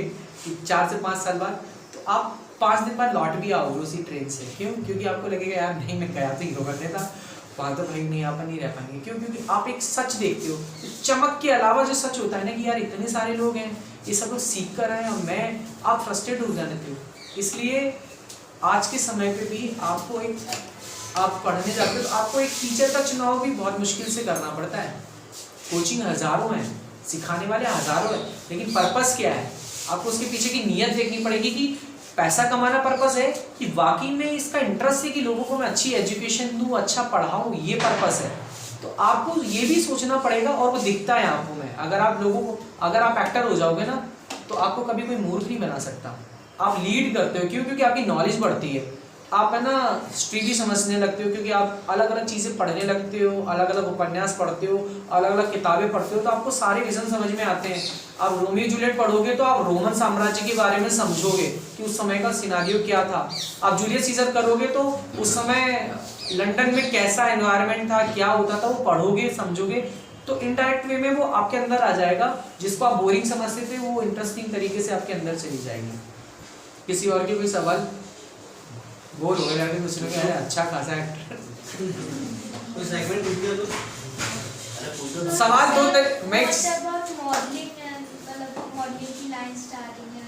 4 से 5 साल बाद, तो आप 5 दिन बाद लौट भी आओगे उसी ट्रेन से, क्यों? क्योंकि आपको लगेगा यार नहीं मैं गया तो हीरो बनने था, वहाँ तो भाई नहीं अपन नहीं रह पाएंगे, क्यों? क्योंकि आप एक सच देखते हो, चमक के अलावा जो सच होता है ना कि यार इतने सारे लोग हैं, ये सब लोग सीख कर आए और मैं, आप फ्रस्ट्रेट हो जाते हो। इसलिए आज के समय पे भी आपको एक, आप पढ़ने जाते हो तो आपको एक टीचर का चुनाव भी बहुत मुश्किल से करना पड़ता है। कोचिंग हज़ारों हैं, सिखाने वाले हज़ारों हैं, लेकिन पर्पस क्या है? आपको उसके पीछे की नीयत देखनी पड़ेगी कि पैसा कमाना पर्पस है कि वाकई में इसका इंटरेस्ट है कि लोगों को मैं अच्छी एजुकेशन दूँ, अच्छा पढ़ाऊँ, ये पर्पस है। तो आपको ये भी सोचना पड़ेगा, और वो दिखता है आंखों में। अगर आप लोगों को, अगर आप एक्टर हो जाओगे ना तो आपको कभी कोई मूर्ख नहीं बना सकता। आप लीड करते हो, क्यों? क्योंकि आपकी नॉलेज बढ़ती है, आप है ना स्ट्रीटी समझने लगते हो, क्योंकि आप अलग अलग चीज़ें पढ़ने लगते हो, अलग अलग उपन्यास पढ़ते हो, अलग अलग किताबें पढ़ते हो, तो आपको सारे विजन समझ में आते हैं। आप रोमियो जूलियट पढ़ोगे तो आप रोमन साम्राज्य के बारे में समझोगे कि उस समय का सिनारियो क्या था। आप जूलियस सीजर करोगे तो उस समय लंदन में कैसा एनवायरनमेंट था, क्या होता था, वो पढ़ोगे, समझोगे, तो इनडायरेक्ट वे में वो आपके अंदर आ जाएगा। जिसको आप बोरिंग समझते थे वो इंटरेस्टिंग तरीके से आपके अंदर चली जाएगी। किसी और के कोई सवाल? बोर हो गया कुछ लोग, अरे अच्छा खासा एक्टर कोई सेगमेंट पूछ लिया तो सवाल दो तक मैं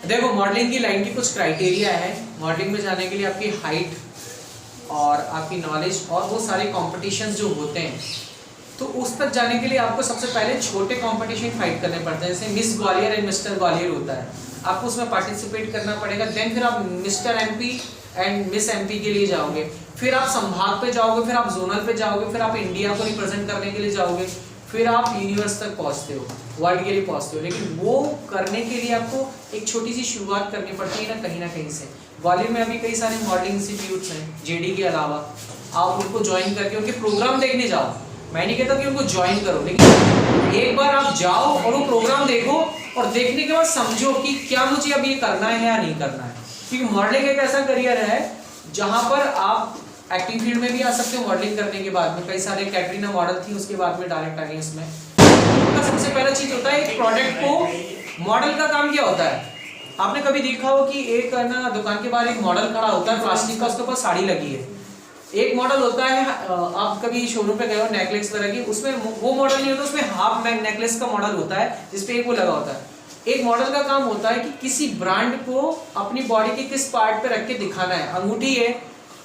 देखो, मॉडलिंग की लाइन की कुछ क्राइटेरिया है। मॉडलिंग में जाने के लिए आपकी हाइट और आपकी नॉलेज और वो सारे कॉम्पिटिशन्स जो होते हैं, तो उस तक जाने के लिए आपको सबसे पहले छोटे कॉम्पिटिशन फाइट करने पड़ते हैं। जैसे miss Gwalior and mister Gwalior होता है, आपको उसमें पार्टिसिपेट करना पड़ेगा। देन फिर आप mister MP and miss MP के लिए जाओगे, फिर आप संभाग पे जाओगे, फिर आप जोनल पे जाओगे, फिर आप इंडिया को रिप्रेजेंट करने के लिए जाओगे, फिर आप यूनिवर्स तक पहुंचते हो, वर्ल्ड के लिए पहुंचते हो। लेकिन वो करने के लिए आपको एक छोटी सी शुरुआत करनी पड़ती है ना कहीं से। ग्वालियर में अभी कई सारे मॉडलिंग इंस्टीट्यूट्स हैं जेडी के अलावा, आप उनको ज्वाइन करके उनके प्रोग्राम देखने जाओ। मैं नहीं कहता कि उनको ज्वाइन करो, लेकिन एक बार आप जाओ और वो प्रोग्राम देखो, और देखने के बाद समझो कि क्या मुझे अब ये करना है या नहीं करना है। क्योंकि मॉडलिंग एक ऐसा करियर है जहां पर आप एक्टिंग फील्ड में भी आ सकते हो मॉडलिंग करने के बाद में। कई सारे कैटरीना मॉडल थी, उसके बाद में डायरेक्ट आ गई इसमें। तो सबसे पहला चीज होता है एक प्रोडक्ट को, मॉडल का काम क्या होता है? आपने कभी देखा हो कि एक ना दुकान के बाहर एक मॉडल खड़ा होता है प्लास्टिक का, उसके ऊपर साड़ी लगी है। एक मॉडल होता है, आप कभी शोरूम पे गए हो नेकलेस वगैरह की, उसमें वो मॉडल नहीं होता, उसमें हाफ नेकलेस का मॉडल होता है जिसपे एक वो लगा होता है। एक मॉडल का काम होता है कि किसी ब्रांड को अपनी बॉडी के किस पार्ट पे रख के दिखाना है। अंगूठी है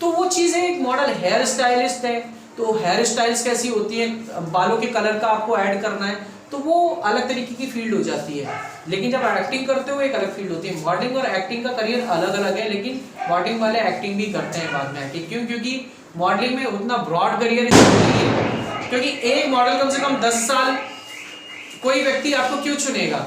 तो वो चीज है, एक मॉडल हेयर स्टाइलिस्ट है तो हेयर स्टाइल्स कैसी होती है, बालों के कलर का आपको ऐड करना है, तो वो अलग तरीके की फील्ड हो जाती है। लेकिन जब एक्टिंग करते हो एक अलग फील्ड होती है। मॉडलिंग और एक्टिंग का करियर अलग अलग है, लेकिन मॉडलिंग वाले एक्टिंग भी करते हैं बाद में एक्टिंग। क्यों? क्योंकि मॉडलिंग में उतना ब्रॉड करियर इसलिए है क्योंकि एक मॉडल कम से कम 10 साल, कोई व्यक्ति आपको क्यों चुनेगा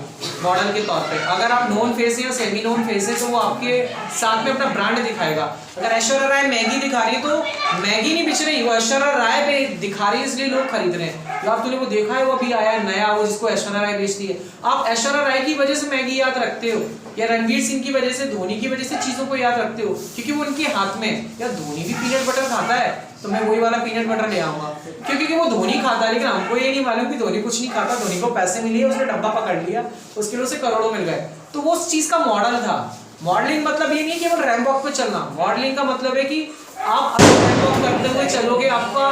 मॉडल के तौर पे? अगर आप नोन फेस या सेमी नोन फेस है तो वो आपके साथ में अपना ब्रांड दिखाएगा। अगर ऐश्वर्या राय मैगी दिखा रही है तो मैगी नहीं बिच रही, वो ऐश्वर्या राय पे दिखा रही है इसलिए लोग खरीद रहे हैं। तो आप तूने वो देखा है, वो अभी आया है नया, वो जिसको ऐश्वर्या राय बेचती है। आप ऐश्वर्या राय की वजह से मैगी याद रखते हो या रणवीर सिंह की वजह से, धोनी की वजह से चीजों को याद रखते हो क्योंकि वो उनके हाथ में। या धोनी भी पीनट बटर खाता है तो मैं वही वाला पीनट बटर ले आऊंगा क्योंकि वो धोनी खाता है, लेकिन हमको ये नहीं मालूम कि धोनी कुछ नहीं खाता, धोनी को पैसे मिले, उसने डब्बा पकड़ लिया, उसके लिए उसे करोड़ों मिल गए। तो वो उस चीज का मॉडल था। मॉडलिंग मतलब ये नहीं केवल रैंप वॉक पे चलना, मॉडलिंग का मतलब है कि आप रैंप वॉक करते हुए चलोगे, आपका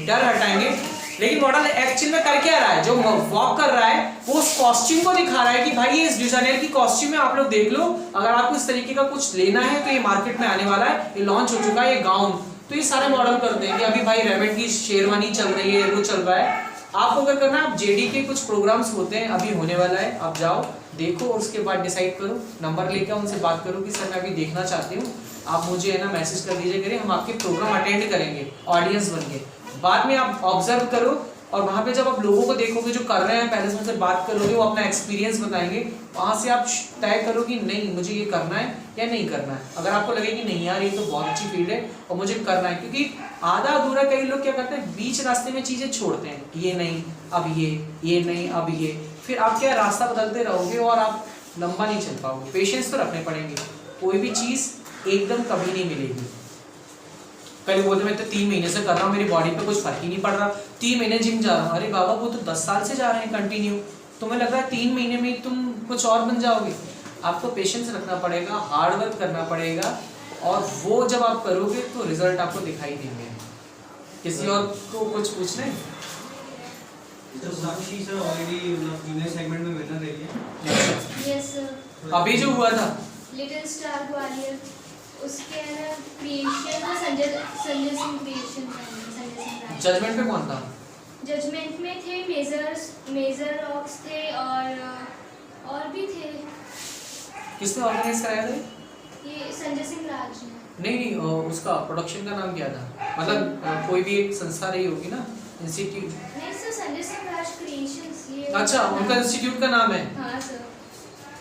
डर हटाएंगे। लेकिन मॉडल एक्चुअल में कर क्या रहा है? जो वॉक कर रहा है वो उस कॉस्ट्यूम को दिखा रहा है कि भाई ये इस डिजाइनर की कॉस्ट्यूम है, आप लोग देख लो। अगर आपको इस तरीके का कुछ लेना है तो ये मार्केट में आने वाला है, ये लॉन्च हो चुका है, ये गाउन। तो ये सारे मॉडल करते हैं कि अभी भाई रेमंड की शेरवानी चल रही है, वो चल रहा है। आपको अगर करना है, आप जेडी के कुछ प्रोग्राम्स होते हैं, अभी होने वाला है, आप जाओ देखो, उसके बाद डिसाइड करो, नंबर लेकर उनसे बात करो कि सर मैं अभी देखना चाहती हूँ, आप मुझे है ना मैसेज कर दीजिए करिए, हम आपके प्रोग्राम अटेंड करेंगे ऑडियंस बन के। बाद में आप ऑब्जर्व करो और वहाँ पे जब आप लोगों को देखोगे जो कर रहे हैं, पहले से उनसे बात करोगे, वो अपना एक्सपीरियंस बताएंगे, वहाँ से आप तय करो कि नहीं मुझे ये करना है या नहीं करना है। अगर आपको लगे कि नहीं यार ये तो बहुत अच्छी फील्ड है और मुझे करना है, क्योंकि आधा अधूरा कई लोग क्या करते हैं, बीच रास्ते में चीज़ें छोड़ते हैं, ये नहीं अब ये नहीं अब ये, फिर आप क्या रास्ता बदलते रहोगे और आप लंबा नहीं चल पाओगे। पेशेंस तो रखने पड़ेंगे, कोई भी चीज़ एकदम कभी नहीं मिलेगी। कल बोलते मैं तो 3 महीने से कर रहा हूँ, मेरी बॉडी पे कुछ फर्क ही नहीं पड़ रहा, 3 महीने जिम जा रहा हूँ। अरे बाबा वो तो 10 साल से जा रहे हैं कंटिन्यू, तुम्हें लग रहा है 3 महीने में तुम कुछ और बन जाओगे? आपको पेशेंस रखना पड़ेगा, हार्ड वर्क करना पड़ेगा, और वो जब आप करोगे तो रिजल्ट आपको दिखाई देंगे। किसी और को कुछ पूछना है? साक्षी सर ऑलरेडी फीमेल सेगमेंट में विनर रही है। Yes sir. अभी जो हुआ था लिटिल स्टार ग्वालियर, उसके ना क्रिएशन था संजय सिंह क्रिएशन था, संजय सिंह। जजमेंट पे कौन था? जजमेंट में थे मेजर रॉक्स थे और भी थे। किसने ऑर्गेनाइज कराया था? ये संजय सिंह राज ने। नहीं, उसका प्रोडक्शन का नाम क्या था? मतलब कोई भी एक संस्था रही होगी ना, इंस्टीट्यूट? नहीं सर, संजय सिंह राज क्रिएशंस ये। अच्छा, उनका इंस्टीट्यूट का नाम है? हाँ सर।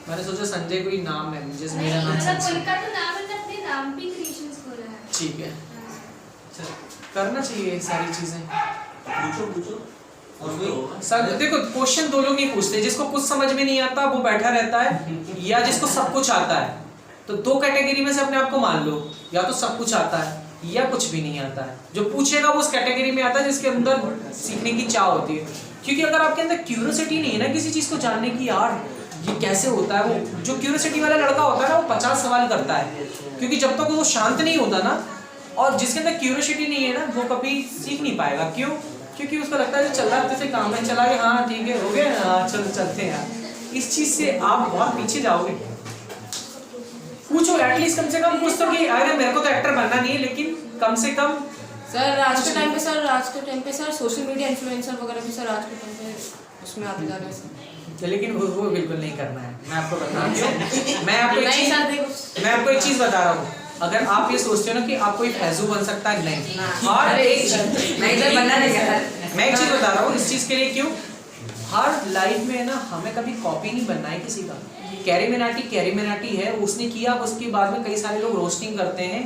मैंने सोचा संजय कोई नाम है, मुझे मेरा नाम मतलब उनका तो नाम है, अपने नाम पे क्रिएशंस खोला है। ठीक है, करना चाहिए सारी चीजें। पूछो और सर देखो, क्वेश्चन दो लोग नहीं पूछते, जिसको कुछ समझ में नहीं आता वो बैठा रहता है, या जिसको सब कुछ आता है। तो 2 कैटेगरी में से अपने आप को मान लो, या तो सब कुछ आता है या कुछ भी नहीं आता है। जो पूछेगा वो उस कैटेगरी में आता है जिसके अंदर सीखने की चाह होती है। क्योंकि अगर आपके अंदर क्यूरियोसिटी नहीं है ना किसी चीज को जानने की, यार ये कैसे होता है, वो जो क्यूरियोसिटी वाला लड़का होता है ना, वो 50 सवाल करता है, क्योंकि जब तक वो शांत नहीं होता ना, और जिसके अंदर क्यूरियोसिटी नहीं है ना, वो कभी सीख नहीं पाएगा। क्यों? क्योंकि उसको लगता है चल रहा है, जैसे काम है, चला गया, हाँ ठीक है हो गया, चलते हैं यार। इस चीज से आप बहुत पीछे जाओगे। पूछो एटलीस्ट, कम से कम कुछ तो, कि अरे मेरे को तो एक्टर बनना नहीं है, लेकिन कम से कम सर आज के टाइम पे सर सोशल मीडिया इन्फ्लुएंसर वगैरह भी सर आज के टाइम पे उसमें आते जा रहे हैं सर। लेकिन वो बिल्कुल नहीं करना है। मैं आपको बता रहा हूँ, मैं आपको एक चीज बता रहा हूँ। अगर आप ये सोचते हो ना कि आप कोई फैजू बन सकता है, नहीं। हर एक मैं एक चीज बता रहा हूँ इस चीज के लिए, क्यों? हर लाइफ में ना हमें कभी कॉपी नहीं बनना है किसी का। कैरी मिनाटी है, उसने किया, उसके बाद में कई सारे लोग रोस्टिंग करते हैं,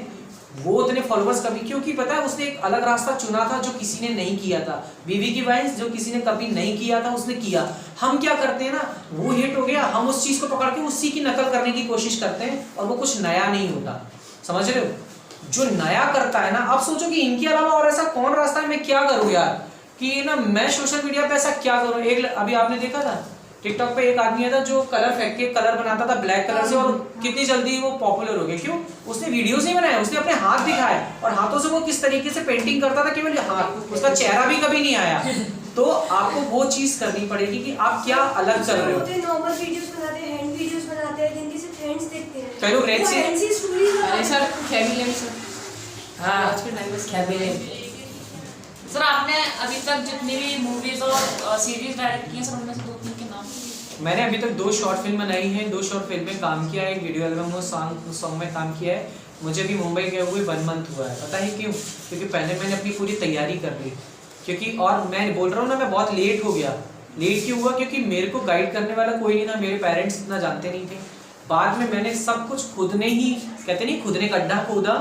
वो उतने फॉलोअर्स कभी, क्योंकि पता है उसने एक अलग रास्ता चुना था जो किसी ने नहीं किया था। बीवी की वाइन्स जो किसी ने कभी नहीं किया था उसने किया। हम क्या करते हैं ना, वो हिट हो गया, हम उस चीज को पकड़ के उसी की नकल करने की कोशिश करते हैं और वो कुछ नया नहीं होता, समझ रहे हो। जो नया करता है ना, अब सोचो कि इनके अलावा और ऐसा कौन रास्ता है, मैं क्या करूँ यार कि ना मैं सोशल मीडिया पे ऐसा क्या करूँ। एक अभी आपने देखा था टिकटॉक पे एक आदमी था जो कलर फेंक के कलर बनाता था ब्लैक कलर से, और कितनी जल्दी वो पॉपुलर हो गया। क्यों? उसने वीडियोस नहीं बनाए, उसने अपने हाथ दिखाए और हाथों से वो किस तरीके से पेंटिंग करता था, केवल हाथ, उसका चेहरा भी कभी नहीं आया। तो आपको वो चीज करनी पड़ेगी कि आप क्या अलग कर रहे हो। नॉर्मल वीडियोस बनाते हैं, हैंड वीडियोस बनाते हैं जिनकी सिर्फ हैंड्स देखते हैं। कई लोग रेड से सर फैमिली में सर हाँ आज के टाइम में फैमिली सर आपने अभी तक जितनी भी मूवीज और सीरीज डायरेक्ट की हैं सर, उनमें से 2-3 के नाम। मैंने अभी तक 2 शॉर्ट फिल्म बनाई हैं, 2 शॉर्ट फिल्म में काम किया है, एक वीडियो एल्बम और सॉन्ग में काम किया है। मुझे भी मुंबई गए हुए 1 मंथ हुआ है। पता है क्यों? क्योंकि पहले मैंने अपनी पूरी तैयारी कर ली, क्योंकि और मैं बोल रहा हूँ ना, मैं बहुत लेट हो गया। लेट क्यों हुआ? क्योंकि मेरे को गाइड करने वाला कोई नहीं था, मेरे पेरेंट्स इतना जानते नहीं थे। बाद में मैंने सब कुछ खुद ने ही, कहते नहीं खुद ने गड्ढा खोदा,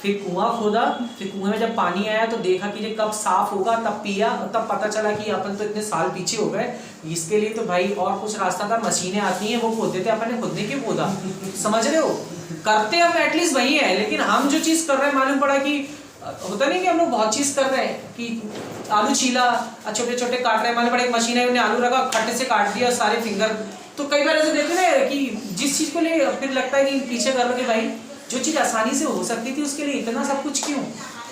फिर कुआं खोदा, फिर कुएं में जब पानी आया तो देखा कि ये कब साफ होगा, तब पिया, और तब पता चला कि अपन तो इतने साल पीछे हो गए। इसके लिए तो भाई और कुछ रास्ता था, मशीनें आती हैं वो खोदते थे, अपन ने खुद ने क्यों खोदा, समझ रहे हो। करते हम एटलीस्ट वही है, लेकिन हम जो चीज कर रहे हैं मालूम पड़ा कि होता नहीं कि हम लोग बहुत चीज कर रहे हैं कि आलू छीला, छोटे छोटे काट रहे हैं, मालूम पड़ा एक मशीन है, उन्हें आलू रखा, खट्टे से काट दिया सारे फिंगर। तो कई बार ऐसे देखते ना कि जिस चीज को ले फिर लगता है कि पीछे कर लो कि भाई जो चीज़ आसानी से हो सकती थी उसके लिए इतना सब कुछ क्यों।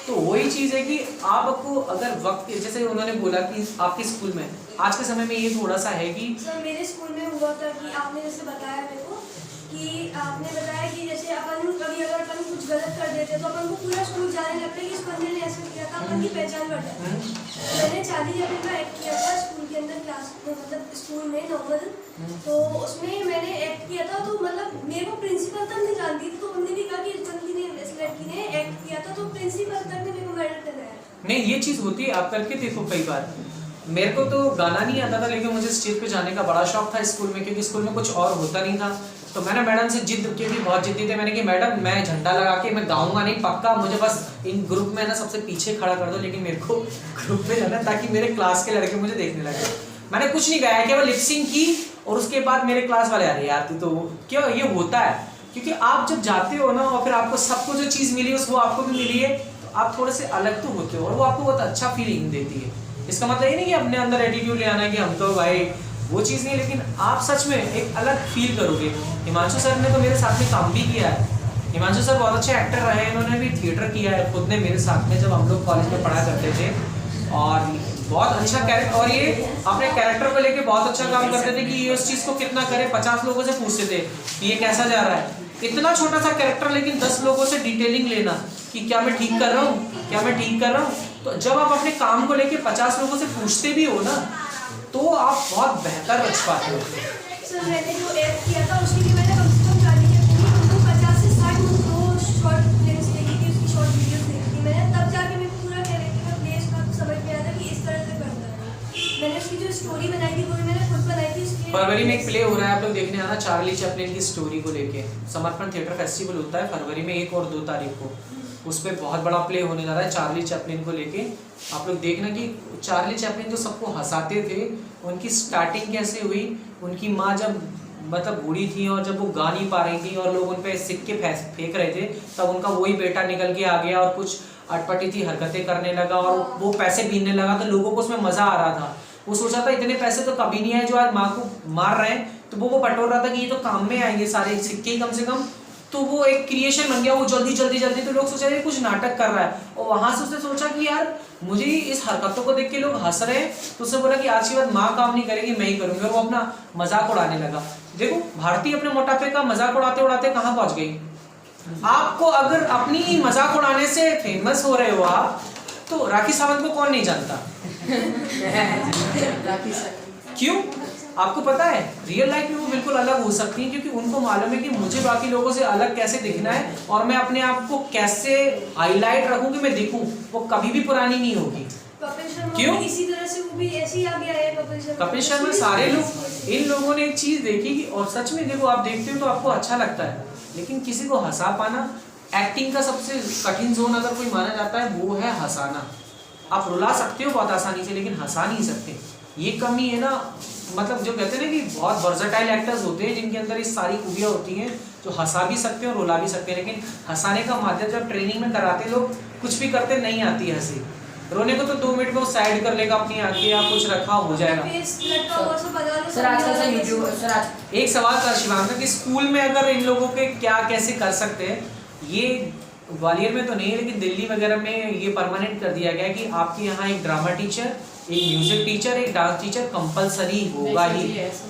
तो वही चीज़ है कि आपको अगर वक्त, जैसे उन्होंने बोला कि आपके स्कूल में आज के समय में ये थोड़ा सा है कि सर मेरे स्कूल में हुआ था कि आपने जैसे बताया मेरे को कि आपने बताया कि जैसे अपन कभी अगर अपन कुछ गलत कर देते तो अपन को पूरा स्कूल जाने लगता है कि इस बंदे ने ऐसा किया था, अपन की पहचान बढ़ जाती है। मैंने चार्ली चैपलिन का एक्ट किया था स्कूल के अंदर, क्लास में, मतलब स्कूल में नॉर्मल, तो उसमें मैंने एक्ट किया था। तो मतलब मेरे को प्रिंसिपल तक नहीं जानती थी, तो उन्होंने भी कहा कि इस बंदी ने, इस लड़की ने एक्ट किया था, तो प्रिंसिपल तक ने मेरे को मेडल दिलाया। नहीं, ये चीज़ होती है, आप करके देखो। कई बार मेरे को तो गाना नहीं आता था, लेकिन मुझे स्टेज पे जाने का बड़ा शौक था स्कूल में, क्योंकि स्कूल में कुछ और होता नहीं था। तो मैंने मैडम से जिद, क्योंकि बहुत जिद्दी थे, मैंने कि मैडम मैं झंडा लगा के मैं गाऊंगा नहीं, पक्का मुझे बस इन ग्रुप में ना सबसे पीछे खड़ा कर दो, लेकिन मेरे को ग्रुप में जाना ताकि मेरे क्लास के लड़के मुझे देखने लगे। मैंने कुछ नहीं गाया, केवल लिपसिंग की, और उसके बाद मेरे क्लास वाले, अरे यार तू तो क्यों, ये होता है क्योंकि आप जब जाते हो ना और फिर आपको सबको जो चीज़ मिली वो आपको भी मिली है, तो आप थोड़े से अलग तो होते हो और वो आपको बहुत अच्छा फीलिंग देती है। इसका मतलब ये नहीं कि अपने अंदर एटीट्यूड ले आना है कि हम तो भाई, वो चीज़ नहीं, लेकिन आप सच में एक अलग फील करोगे। हिमांशु सर ने तो मेरे साथ में काम भी किया है। हिमांशु सर बहुत अच्छे एक्टर रहे हैं, इन्होंने भी थिएटर किया है खुद ने मेरे साथ में, जब हम लोग कॉलेज में पढ़ा करते थे, और बहुत अच्छा कैरेक्टर, और ये अपने कैरेक्टर को लेके बहुत अच्छा काम करते थे कि ये उस चीज़ को कितना करे। 50 लोगों से पूछते थे कि ये कैसा जा रहा है, इतना छोटा सा कैरेक्टर, लेकिन 10 लोगों से डिटेलिंग लेना कि क्या मैं ठीक कर रहा हूँ, क्या मैं ठीक कर रहा हूँ। तो जब आप अपने काम को लेके 50 लोगों से पूछते भी हो ना, तो आप बहुत बेहतर बच पाते हो। सर मैंने जो एक्ट किया था उसके लिए मैंने कम से कम 50 से 60 शॉर्ट फिल्म्स देखी थी, उसकी शॉर्ट वीडियोस देखी थी मैंने, तब जाके मेरे को पूरा कैरेक्टर का प्लेस का समझ में आया था कि इस तरह से करना है। मैंने उसकी जो स्टोरी बनाई थी वो भी मैंने खुद बनाई थी। फरवरी में एक प्ले हो रहा है, आप लोग देखने आना, चार्ली चैपलिन की स्टोरी को लेके। समर्पण थिएटर फेस्टिवल होता है फरवरी में 1 और 2 तारीख को, उस पर बहुत बड़ा प्ले होने जा रहा है चार्ली चैपलिन को लेके। आप लोग देखना कि चार्ली चैपलिन जो सबको हंसाते थे, उनकी स्टार्टिंग कैसे हुई। उनकी माँ जब मतलब बूढ़ी थी और जब वो गा नहीं पा रही थी और लोग उन पर सिक्के फेंक रहे थे, तब उनका वही बेटा निकल के आ गया और कुछ अटपटी थी हरकतें करने लगा और वो पैसे बीनने लगा, तो लोगों को उसमें मज़ा आ रहा था। वो सोचा था इतने पैसे तो कभी नहीं आए जो आज माँ को मार रहे हैं, तो वो बटोर रहा था कि ये तो काम में आएंगे सारे सिक्के ही कम से कम। तो वो एक क्रिएशन बन गया, वो जल्दी जल्दी जल्दी, तो लोग सोचा कुछ नाटक कर रहा है, और वहां से उसने सोचा कि यार मुझे इस हरकतों को देख के लोग हंस रहे हैं, तो उसने बोला कि आज के बाद माँ काम नहीं करेगी, मैं ही करूंगी, और वो अपना मजाक उड़ाने लगा। देखो भारती अपने मोटापे का मजाक उड़ाते उड़ाते कहाँ पहुंच गई। आपको अगर अपनी मजाक उड़ाने से फेमस हो रहे हो आप, तो राखी सावंत को कौन नहीं जानता। क्यों? आपको पता है रियल लाइफ में वो बिल्कुल अलग हो सकती हैं, क्योंकि उनको मालूम है कि मुझे बाकी लोगों से अलग कैसे दिखना है और मैं अपने आप को कैसे हाईलाइट रखूं कि मैं दिखूं, वो कभी भी पुरानी नहीं होगी। क्यों? इसी तरह से वो भी ऐसे ही आ गया है कपिल शर्मा, सारे लोग, इन लोगों ने एक चीज देखी कि, और सच में देखो आप देखते हो तो आपको अच्छा लगता है, लेकिन किसी को हंसा पाना एक्टिंग का सबसे कठिन जोन अगर कोई माना जाता है वो है हंसाना। आप रुला सकते हो बहुत आसानी से, लेकिन हंसा नहीं सकते। ये कमी है ना, मतलब जो कहते हैं ना कि बहुत वर्सेटाइल एक्टर्स होते हैं जिनके अंदर ये सारी खूबियाँ होती हैं, जो हंसा भी सकते हैं और रुला भी सकते हैं, लेकिन हंसाने का माध्यम जब ट्रेनिंग में कराते लोग कुछ भी करते नहीं आती है हंसी। रोने को तो 2 मिनट में वो साइड कर लेगा अपनी आंखें या कुछ रखा हो जाएगा। सर आजकल सर यूट्यूब सर आज एक सवाल था शिवांग कि स्कूल में अगर इन लोगों के क्या कैसे कर सकते हैं, ये ग्वालियर में तो नहीं है लेकिन दिल्ली वगैरह में ये परमानेंट कर दिया गया है कि आपके यहाँ एक ड्रामा टीचर, एक म्यूजिक टीचर, एक डांस टीचर कंपलसरी होगा ही।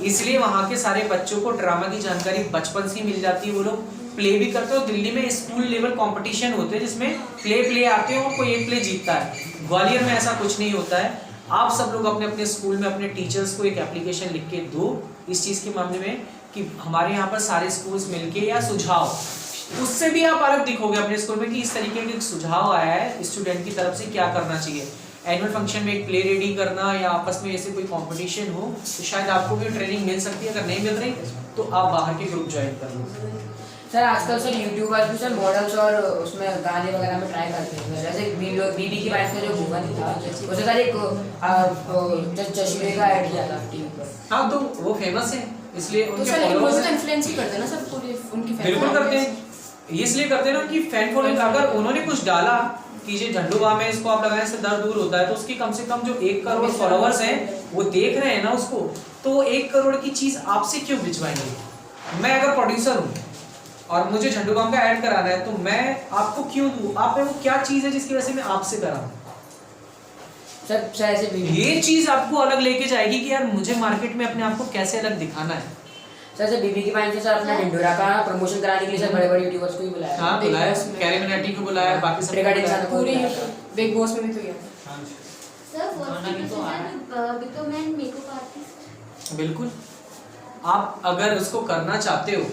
इसलिए वहाँ के सारे बच्चों को ड्रामा की जानकारी बचपन से ही मिल जाती है। वो लोग प्ले भी करते हो। दिल्ली में स्कूल लेवल कंपटीशन होते हैं जिसमें प्ले आते हैं और कोई एक प्ले जीतता है। ग्वालियर में ऐसा कुछ नहीं होता है। आप सब लोग अपने अपने स्कूल में अपने टीचर्स को एक एप्लीकेशन लिख के दो इस चीज़ के मामले में कि हमारे यहाँ पर सारे स्कूल्स मिलके, या सुझाव, उससे भी आप अलग दिखोगे अपने स्कूल में कि इस तरीके के सुझाव आया है स्टूडेंट की तरफ से, क्या करना चाहिए। एनुअल फंक्शन में एक प्ले रेडी करना या आपस में ऐसे कोई कंपटीशन हो तो शायद आपको भी ट्रेनिंग मिल सकती है। अगर नहीं मिल रही तो आप बाहर के ग्रुप ज्वाइन कर लो। सर आजकल सर यूट्यूबर्स भी सर मॉडल्स और उसमें गाने वगैरह में ट्राई करते हैं। जैसे बीबी की बात का जो भूवन था उसे सर एक चश्मे का ऐड किया था टीवी पर। हाँ तो वो फेमस है इसलिए तो उनके सर लेकिन वो followers तो इन्फ्लुएंस ही करते हैं ना सर पूरे उनकी फैन बिल्कुल करते हैं। इसलिए करते हैं ना कि फैन फॉलोइंग, अगर उन्होंने कुछ डाला कि ये झंडू बाम है इसको आप लगाने से दर्द दूर होता है, तो उसकी कम से कम जो 1 करोड़ फॉलोअर्स हैं वो देख रहे हैं ना उसको, तो 1 करोड़ की चीज आपसे क्यों भिजवाएंगे। मैं अगर प्रोड्यूसर हूँ और मुझे झंडू बाम का ऐड कराना है तो मैं आपको क्यों दूं, आप में वो क्या चीज है जिसकी वजह से मैं आपसे कराऊं। सर ऐसे ये चीज आपको अलग लेके जाएगी कि यार मुझे मार्केट में अपने आप को कैसे अलग दिखाना है। सर बीबी की बात से सर अपना ढिंडोरा का प्रमोशन कराने के लिए सर बड़े-बड़े यूट्यूबर्स को ही बुलाया। हाँ बुलाया, कैरी मिनाटी को बुलाया, बाकी सब रिगार्डिंग सर पूरे बिग बॉस में भी तो किया। Sir what's the procedure become an makeup artist. बिल्कुल, आप अगर उसको करना चाहते हो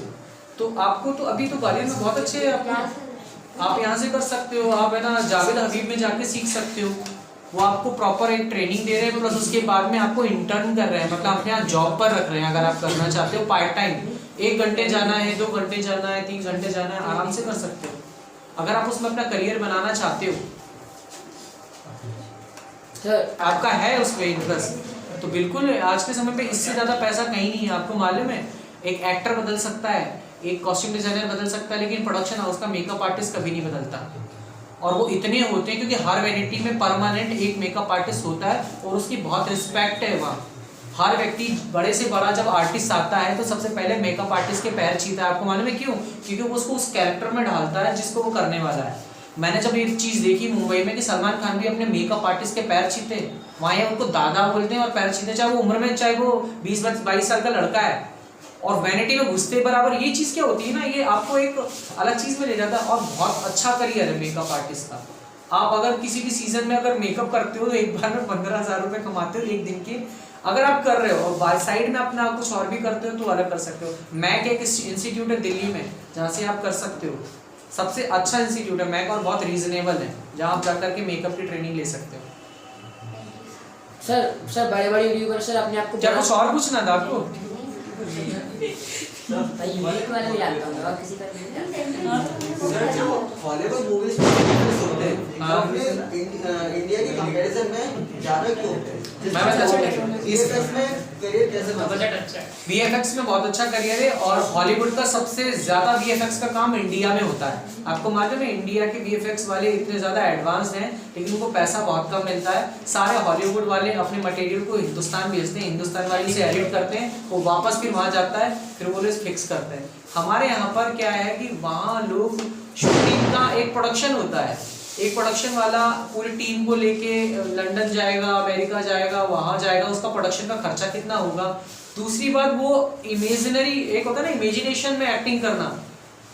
तो आपको तो अभी तो ग्वालियर में बहुत अच्छे आप यहाँ से कर सकते हो। आप है ना जावेद हबीब में जाके सीख सकते हो, वो आपको प्रॉपर एक ट्रेनिंग दे रहे हैं, प्लस उसके बाद में आपको इंटर्न कर रहे हैं, मतलब अपने यहाँ जॉब पर रख रहे हैं। अगर आप करना चाहते हो पार्ट टाइम 1 घंटे जाना है, 2 घंटे जाना है, 3 घंटे जाना है, आराम से कर सकते हो अगर आप उसमें अपना करियर बनाना चाहते हो। सर आपका है उस पर इंटरेस्ट तो बिल्कुल आज के समय पे इससे ज़्यादा पैसा कहीं नहीं है। आपको मालूम है एक एक्टर बदल सकता है, एक कॉस्ट्यूम डिजाइनर बदल सकता है, लेकिन प्रोडक्शन हाउस का मेकअप आर्टिस्ट कभी नहीं बदलता। और वो इतने होते हैं क्योंकि हर वैनिटी में परमानेंट एक मेकअप आर्टिस्ट होता है और उसकी बहुत रिस्पेक्ट है वहाँ। हर व्यक्ति बड़े से बड़ा जब आर्टिस्ट आता है तो सबसे पहले मेकअप आर्टिस्ट के पैर छीता है। आपको मालूम है क्यों? क्योंकि वो उसको उस कैरेक्टर में डालता है जिसको वो करने वाला है। मैंने जब एक चीज़ देखी मुंबई में कि सलमान खान भी अपने मेकअप आर्टिस्ट के पैर छीते, वहाँ उनको दादा बोलते हैं और पैर छीते, चाहे वो उम्र में चाहे वो 20-22 साल का लड़का है। और वैनिटी में घुसते बराबर ये चीज़ क्या होती है ना, ये आपको एक अलग चीज़ में ले जाता है। और बहुत अच्छा करियर है मेकअप आर्टिस्ट का। आप अगर किसी भी सीजन में अगर मेकअप करते हो तो एक बार में 15,000 रुपये कमाते हो एक दिन के। अगर आप कर रहे हो और बाय साइड में अपना कुछ और भी करते हो तो अलग कर सकते हो। मैक एक इंस्टीट्यूट है दिल्ली में जहाँ से आप कर सकते हो, सबसे अच्छा इंस्टीट्यूट है मैक और बहुत रीजनेबल है, जहाँ आप जाकर के मेकअप की ट्रेनिंग ले सकते हो। सर बड़े-बड़े यूट्यूबर सर अपने आप को क्या कुछ और पूछना था आपको? हॉलीवुड मूवीज होते हैं इंडिया की कंपैरिजन में ज्यादा क्यों होते हैं? मैं बता सकता हूँ इसमें करियर कैसे बनता है? VFX में बहुत अच्छा करियर है और हॉलीवुड का सबसे ज्यादा VFX का काम इंडिया में होता है। आपको मालूम है इंडिया के VFX वाले इतने ज्यादा एडवांस हैं लेकिन उनको पैसा बहुत कम मिलता है। सारे हॉलीवुड वाले अपने मटेरियल को हिंदुस्तान भेजते हैं, हिंदुस्तान वाले से एडिट करते हैं, वो वापस फिर वहाँ जाता है, फिर वो फिक्स करते हैं। हमारे यहाँ पर क्या है कि वहाँ लोग शूटिंग का एक प्रोडक्शन होता है, एक प्रोडक्शन वाला पूरी टीम को लेके लंदन जाएगा, अमेरिका जाएगा, वहाँ जाएगा, उसका प्रोडक्शन का खर्चा कितना होगा। दूसरी बात वो इमेजिनरी एक होता है ना, इमेजिनेशन में एक्टिंग करना।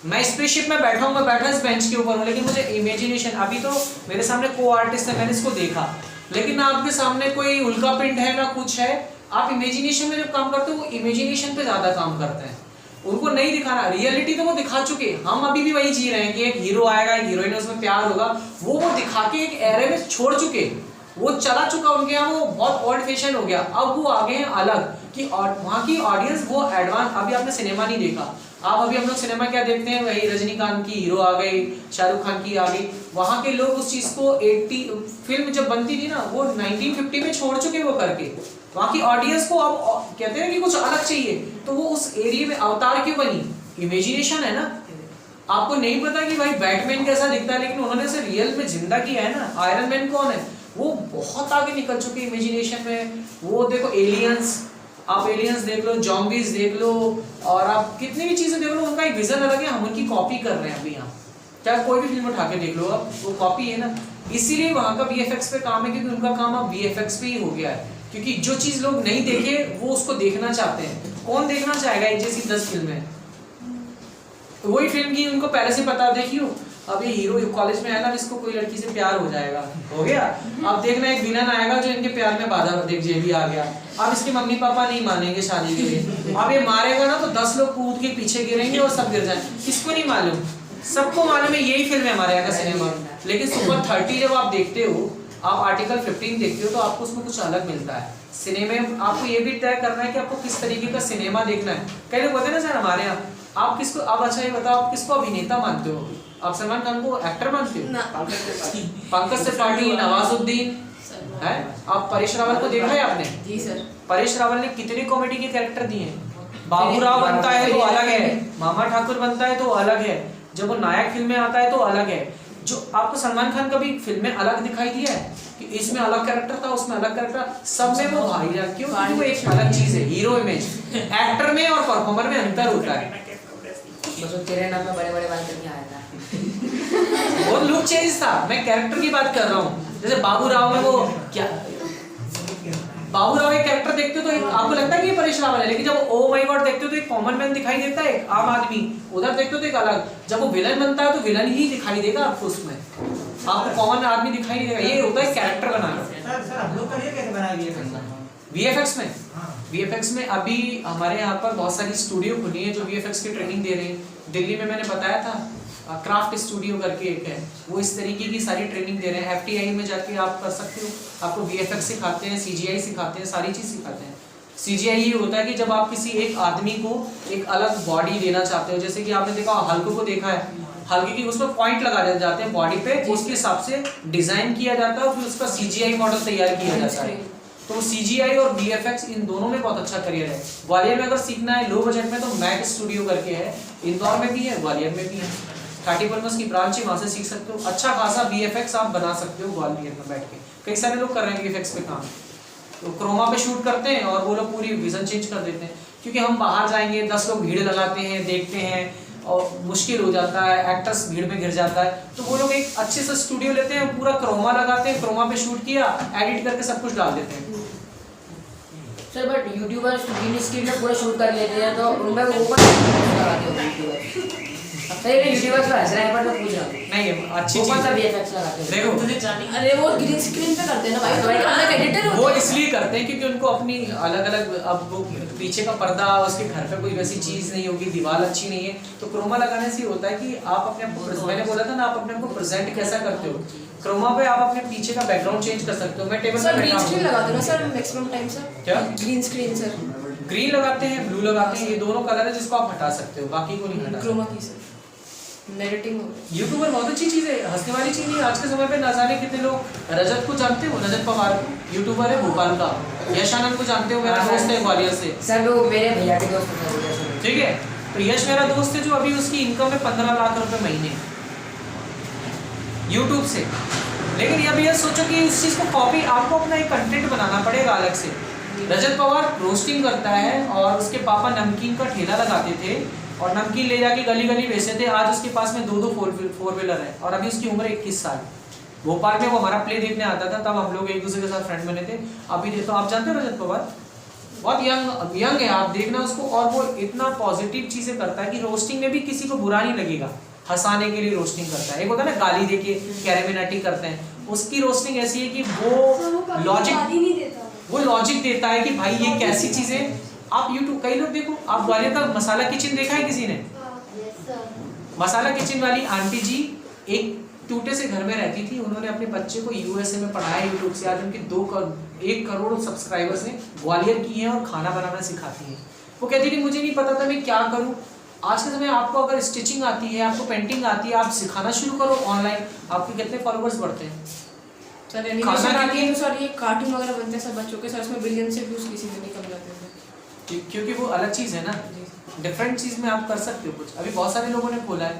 मैं स्पेसशिप में बैठा हूँ, मैं बैठा इस बेंच के ऊपर हूँ, लेकिन मुझे इमेजिनेशन, अभी तो मेरे सामने को आर्टिस्ट है, मैंने इसको देखा, लेकिन ना आपके सामने कोई उल्का पिंड है ना कुछ है। आप इमेजिनेशन में जब काम करते हो वो इमेजिनेशन पे ज़्यादा काम करते हैं, उनको नहीं दिखाना। रियलिटी तो वो दिखा चुके, हम अभी भी वही जी रहे हैं कि एक हीरो आएगा, एक हीरोइन है, उसमें प्यार होगा, वो दिखा के एक एरे में छोड़ चुके। वो चला चुका उनके यहाँ, वो बहुत ओल्ड फैशन हो गया। अब वो आ गए हैं अलग कि वहाँ की ऑडियंस वो एडवांस। अभी आपने सिनेमा नहीं देखा, आप अभी हम लोग सिनेमा क्या देखते हैं, वही रजनीकांत की हीरो आ गई, शाहरुख खान की आ गई। वहाँ के लोग उस चीज़ को 80 फिल्म जब बनती थी ना, वो 1950 में छोड़ चुके वो करके। वहाँ की ऑडियंस को अब कहते हैं कि कुछ अलग चाहिए, तो वो उस एरिया में अवतार क्यों बनी? इमेजिनेशन है ना। आपको नहीं पता कि भाई बैटमैन कैसा दिखता है, लेकिन उन्होंने उसे रियल में जिंदा किया है ना। आयरन मैन कौन है? वो बहुत आगे निकल चुके इमेजिनेशन में। वो देखो एलियंस, आप एलियंस देख लो, जॉम्बीज देख लो, और आप कितनी भी चीजें देख लो, उनका एक विजन अलग है, हम उनकी कॉपी कर रहे हैं अभी यहाँ। चाहे कोई भी फिल्म उठा के देख लो आप, वो कॉपी है ना। इसीलिए वहाँ का VFX पे काम है, क्योंकि उनका काम अब VFX पे ही हो गया है। क्योंकि जो चीज लोग नहीं देखे वो उसको देखना चाहते हैं। कौन देखना चाहेगा एक जैसी 10 फिल्में? वही फिल्म की उनको पहले से पता, देखियो अब ये हीरो कॉलेज में आएगा, इसको कोई लड़की से प्यार हो जाएगा, हो गया। अब देखना एक विलन आएगा जो इनके प्यार में बाधा, देख जे भी आ गया। अब इसके मम्मी पापा नहीं मानेंगे शादी के लिए, अब ये मारेगा ना तो 10 लोग कूद के पीछे गिरेंगे और सब गिर जाएंगे। किसको नहीं मालूम? सबको मालूम है, यही फिल्म है हमारे यहाँ का सिनेमा। लेकिन सुपर 30 जब आप देखते हो, आप आर्टिकल 15 देखते हो, तो आपको उसमें कुछ अलग मिलता है। सिनेमा आपको ये भी तय करना है कि आपको किस तरीके का सिनेमा देखना है। कई लोग बोलते हैं ना सर हमारे यहाँ, आप किसको, आप अच्छा ये बताओ, आप किसको अभिनेता मानते हो? आप सलमान खान को एक्टर मानते हो? पंकज त्रिपाठी, नवाजुद्दीन है। आप परेश रावल को देखा है आपने? जी सर। परेश रावल ने कितने कॉमेडी के कैरेक्टर दिए हैं। बाबूराव बनता है तो अलग है, मामा ठाकुर बनता है तो अलग है, जब वो नायक फिल्म में आता है तो अलग है। जो आपको सलमान खान का भी फिल्म में अलग दिखाई दिया है कि इसमें अलग कैरेक्टर था, उसमें अलग कैरेक्टर, सब में वो भाई क्यों? क्योंकि वो एक अलग चीज है। हीरो इमेज, एक्टर में और परफॉर्मर में अंतर होता है। बस वो तेरे नाम में बड़े-बड़े बाल करके आया था। वो लुक चेंज था, मैं कैरेक्टर की बात कर रहा हूँ। जैसे बाबूराव में वो क्या, बाबूराव एक कैरेक्टर देखते हो तो एक आपको लगता है कि ये परेश रावल है, लेकिन जब ओ माय गॉड देखते हो तो एक कॉमन मैन दिखाई देता है, एक आम आदमी। उधर देखते हो तो एक अलग, जब वो विलन बनता है तो विलन ही दिखाई देगा आपको, उसमें आपको कॉमन आदमी दिखाई नहीं देगा। ये होता है कैरेक्टर बनाना। सर हम लोग का ये कैसे बनाया VFX में? VFX में अभी हमारे यहाँ पर बहुत सारी स्टूडियो खुली है जो VFX की ट्रेनिंग दे रहे हैं। दिल्ली में मैंने बताया था क्राफ्ट स्टूडियो करके एक है, वो इस तरीके की सारी ट्रेनिंग दे रहे हैं। FTI में जाके आप कर सकते हो, आपको VFX सिखाते हैं, CGI सिखाते हैं, सारी चीज़ सिखाते हैं। CGI ये होता है कि जब आप किसी एक आदमी को एक अलग बॉडी देना चाहते हो, जैसे कि आपने देखा हल्क को देखा है, हल्के की उसमें पॉइंट लगा जाते हैं बॉडी पे, उसके हिसाब से डिजाइन किया जाता है और फिर उसका CGI मॉडल तैयार किया जाता है। तो CGI और VFX इन दोनों में बहुत अच्छा करियर है। ग्वालियर में अगर सीखना है लो बजट में तो मैक स्टूडियो करके है, इंदौर में भी है, ग्वालियर में भी है। खाटीपुर में उसकी ब्रांच है, वहाँ से सीख सकते हो। अच्छा खासा VFX आप बना सकते हो ग्वालियर में बैठ के। कई सारे लोग कर रहे हैं VFX पे काम, तो क्रोमा पे शूट करते हैं और वो लोग पूरी विजन चेंज कर देते हैं। क्योंकि हम बाहर जाएंगे, 10 लोग भीड़ लगाते हैं, देखते हैं और मुश्किल हो जाता है, एक्टर्स भीड़ में गिर जाता है, तो वो लोग एक अच्छे से स्टूडियो लेते हैं, पूरा क्रोमा लगाते हैं, क्रोमा पे शूट किया, एडिट करके सब कुछ डाल देते हैं। Sir but YouTubers green screen में पूरा शूट कर लेते हैं, तो उनमें वो ऊपर लगाते हो यूट्यूबर्स? सही है, यूट्यूबर्स का हंस रहा है पर मैं पूछ रहा हूँ। नहीं अच्छी चीज है, VFX लगाते हैं। देखो अरे वो ग्रीन स्क्रीन पे करते हैं ना भाई, तो भाई अलग एडिटर वो इसलिए करते हैं क्योंकि उनको अपनी अलग अलग, अब वो पीछे का पर्दा, उसके घर पे कोई वैसी चीज नहीं होगी, दीवार अच्छी नहीं है, तो क्रोमा लगाने से होता है कि आप अपने, मैंने बोला था ना, आप अपने को प्रेजेंट कैसा करते हो। क्रोमा पे आप अपने पीछे का बैकग्राउंड चेंज कर सकते हो। मैं टेबल सर पे ग्रीन बैठा स्क्रीन हूं, लगाते हो ना सर मैक्सिमम टाइम सर? क्या ग्रीन स्क्रीन सर? ग्रीन लगाते हैं, ब्लू लगाते हैं, ये दोनों कलर है जिसको आप हटा सकते हो, बाकी को नहीं हटा सकते। क्रोमा की सर नेरेटिंग हो गया। यूट्यूबर बहुत अच्छी चीज है, हंसने वाली चीज नहीं। आज के समय पे ना जाने कितने लोग, रजत को जानते हो, रजत पवार को, यूट्यूबर है भोपाल का। यश आनंद को जानते हो, मेरा दोस्त है ग्वालियर से। सर वो मेरे भैया के दोस्त हैं। ठीक है, तो यश मेरा दोस्त है जो अभी उसकी इनकम है 15 लाख रुपए महीने यूट्यूब से। लेकिन अभी यह सोचो कि उस चीज को कॉपी, आपको अपना एक कंटेंट बनाना पड़ेगा अलग से। रजत पवार रोस्टिंग करता है और उसके पापा नमकीन का ठेला लगाते थे और नमकीन ले जाके गली गली बेचते थे। आज उसके पास में 2-2 फोर व्हीलर है और अभी उसकी उम्र 21 साल। भोपाल में वो हमारा प्ले देखने आता था, तब हम लोग एक दूसरे के साथ फ्रेंड बने थे। अभी देखो, आप जानते हो रजत पवार, बहुत यंग है, आप देखना उसको। और वो इतना पॉजिटिव चीजें करता है कि रोस्टिंग में भी किसी को बुरा नहीं लगेगा, हंसाने के लिए रोस्टिंग करता है। एक होता है ना गाली देके कैरेमिनेटिक करते हैं, उसकी रोस्टिंग ऐसी है कि वो लॉजिक देता है कि भाई ये कैसी चीजें। आप यूट्यूब, कई लोग देखो, आप ग्वालियर का मसाला किचन देखा है किसी ने? मसाला किचन वाली आंटी जी एक टूटे से घर में रहती थी, उन्होंने अपने बच्चे को यूएसए में पढ़ाया यूट्यूब से। आज उनकी 1 करोड़ सब्सक्राइबर्स हैं, ग्वालियर की हैं और खाना बनाना सिखाती हैं। वो कहती थी मुझे नहीं पता था मैं क्या करूँ। आज के समय आपको अगर स्टिचिंग आती है, आपको पेंटिंग आती है, आप सिखाना शुरू करो ऑनलाइन, आपके कितने फॉलोअर्स बढ़ते हैं। सर एनिमेशन आती है तो सर ये कार्टून वगैरह बनते हैं सब बच्चों के, सर उसमें बिलियन से व्यूज किसी दिन निकल जाते हैं। क्योंकि वो अलग चीज़ है ना, डिफरेंट चीज़ में आप कर सकते हो कुछ। अभी बहुत सारे लोगों ने खोला है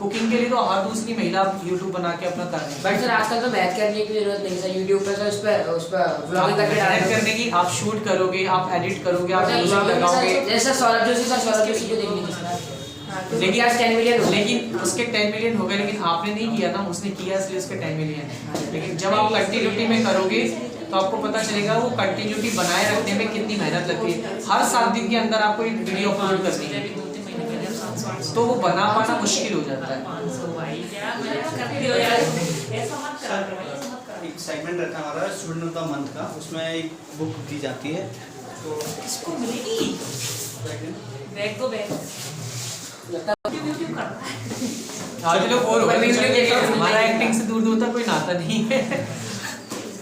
कुकिंग के लिए, तो हर दूसरी महिला यूट्यूब बना के अपना कर रही है। बट सर आजकल तो मैथ करने की जरूरत नहीं सर, यूट्यूब पर तो उस पर व्लॉगिंग करके मेहनत करने की, आप शूट करोगे, आप एडिट करोगे, आप म्यूजिक लगाओगे। जैसा सौरभ जोशी को देख लीजिए सर, लेकिन आज 10 मिलियन हो गए। लेकिन उसके 10 मिलियन हो गए, लेकिन आपने नहीं किया ना, उसने किया इसलिए उसके 10 मिलियन है। लेकिन जब आप कंटिन्यूटी में करोगे तो आपको पता चलेगा वो कंटिन्यूटी बनाए रखने में कितनी मेहनत लगती है। हर 7 दिन के अंदर आपको एक वीडियो अपलोड करनी है, तो वो बना पाना मुश्किल हो जाता है। एक सेगमेंट रहता है हमारा स्टूडेंट ऑफ द मंथ का, उसमें एक बुक दी जाती है, तो इसको मिलेगी बैग दो बैग आज लोग बोर हो गए, हमारा एक्टिंग से दूर दूर तक कोई नाता नहीं है।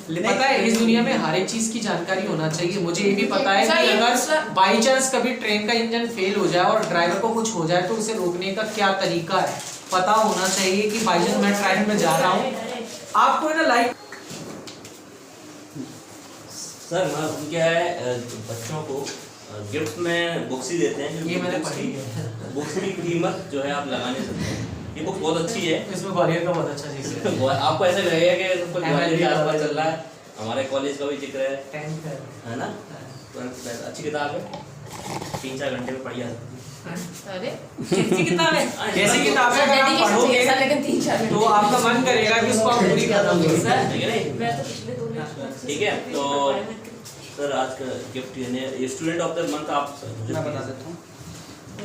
पता है इस दुनिया में हर एक चीज की जानकारी होना चाहिए। मुझे ये भी पता है कि अगर बाई चांस कभी ट्रेन का इंजन फेल हो जाए और ड्राइवर को कुछ हो जाए तो उसे रोकने का क्या तरीका है, पता होना चाहिए कि बाई चांस मैं ट्रेन में जा रहा हूँ, आपको है ना लाइक। सर हम क्या है बच्चों को गिफ्ट में बुक्स ही देते हैं। ये मैंने पढ़ी है। बुक्स की कीमत जो है आप लगा नहीं सकते। ये बुक बहुत अच्छी है, इसमें ग्वालियर का बहुत अच्छा चीज है। आपको ऐसा लगेगा कि सब कुछ ग्वालियर के आसपास चल रहा है। हमारे कॉलेज का भी जिक्र है ना, तो अच्छी किताब है, 3-4 घंटे में पढ़ी जा सकती है। अरे कैसी किताब है? कैसी किताब है, अगर आप पढ़ोगे लेकिन 3-4 तो आपका मन करेगा कि उसको आप पूरी खत्म करो। ठीक है नहीं? मैं तो पिछले 2 मिनट ठीक है, तो सर आज का गिफ्ट ये स्टूडेंट ऑफ द मंथ आप मैं बता देता हूँ।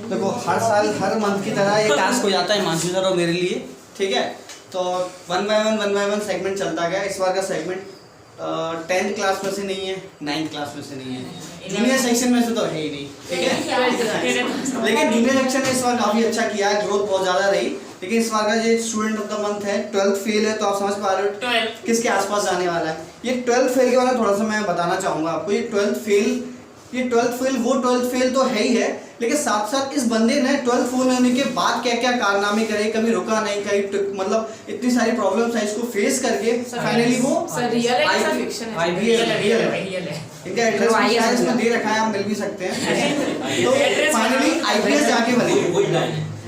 देखो हर साल हर मंथ की तरह ये टास्क हो जाता है मानसी सर और मेरे लिए, ठीक है। तो 1 बाय 1 सेगमेंट चलता गया। इस बार का सेगमेंट 10th क्लास में से नहीं है, 9th क्लास में से नहीं है, जूनियर सेक्शन में से तो है ही नहीं, ठीक है। लेकिन जूनियर सेक्शन ने इस बार काफ़ी अच्छा किया है, ग्रोथ बहुत ज़्यादा रही। लेकिन इस बार का जो स्टूडेंट ऑफ द मंथ है 12th फेल है, तो आप समझ पा रहे हो किसके आसपास जाने वाला है। ये 12th फेल के बारे में थोड़ा सा मैं बताना चाहूँगा आपको। ये 12th फेल वो 12th फेल तो है ही है, लेकिन साथ साथ इस बंदे ने 12th फेल होने के बाद क्या क्या कारनामे करे, कभी रुका नहीं, कहीं मतलब इतनी सारी प्रॉब्लम्स है, इसको फेस करके फाइनली वो सर रियल है कि फिक्शन है? रियल है। इनका एड्रेस इसमें दे रखा है, आप मिल भी सकते हैं। तो फाइनली आईपीएस जाके बने।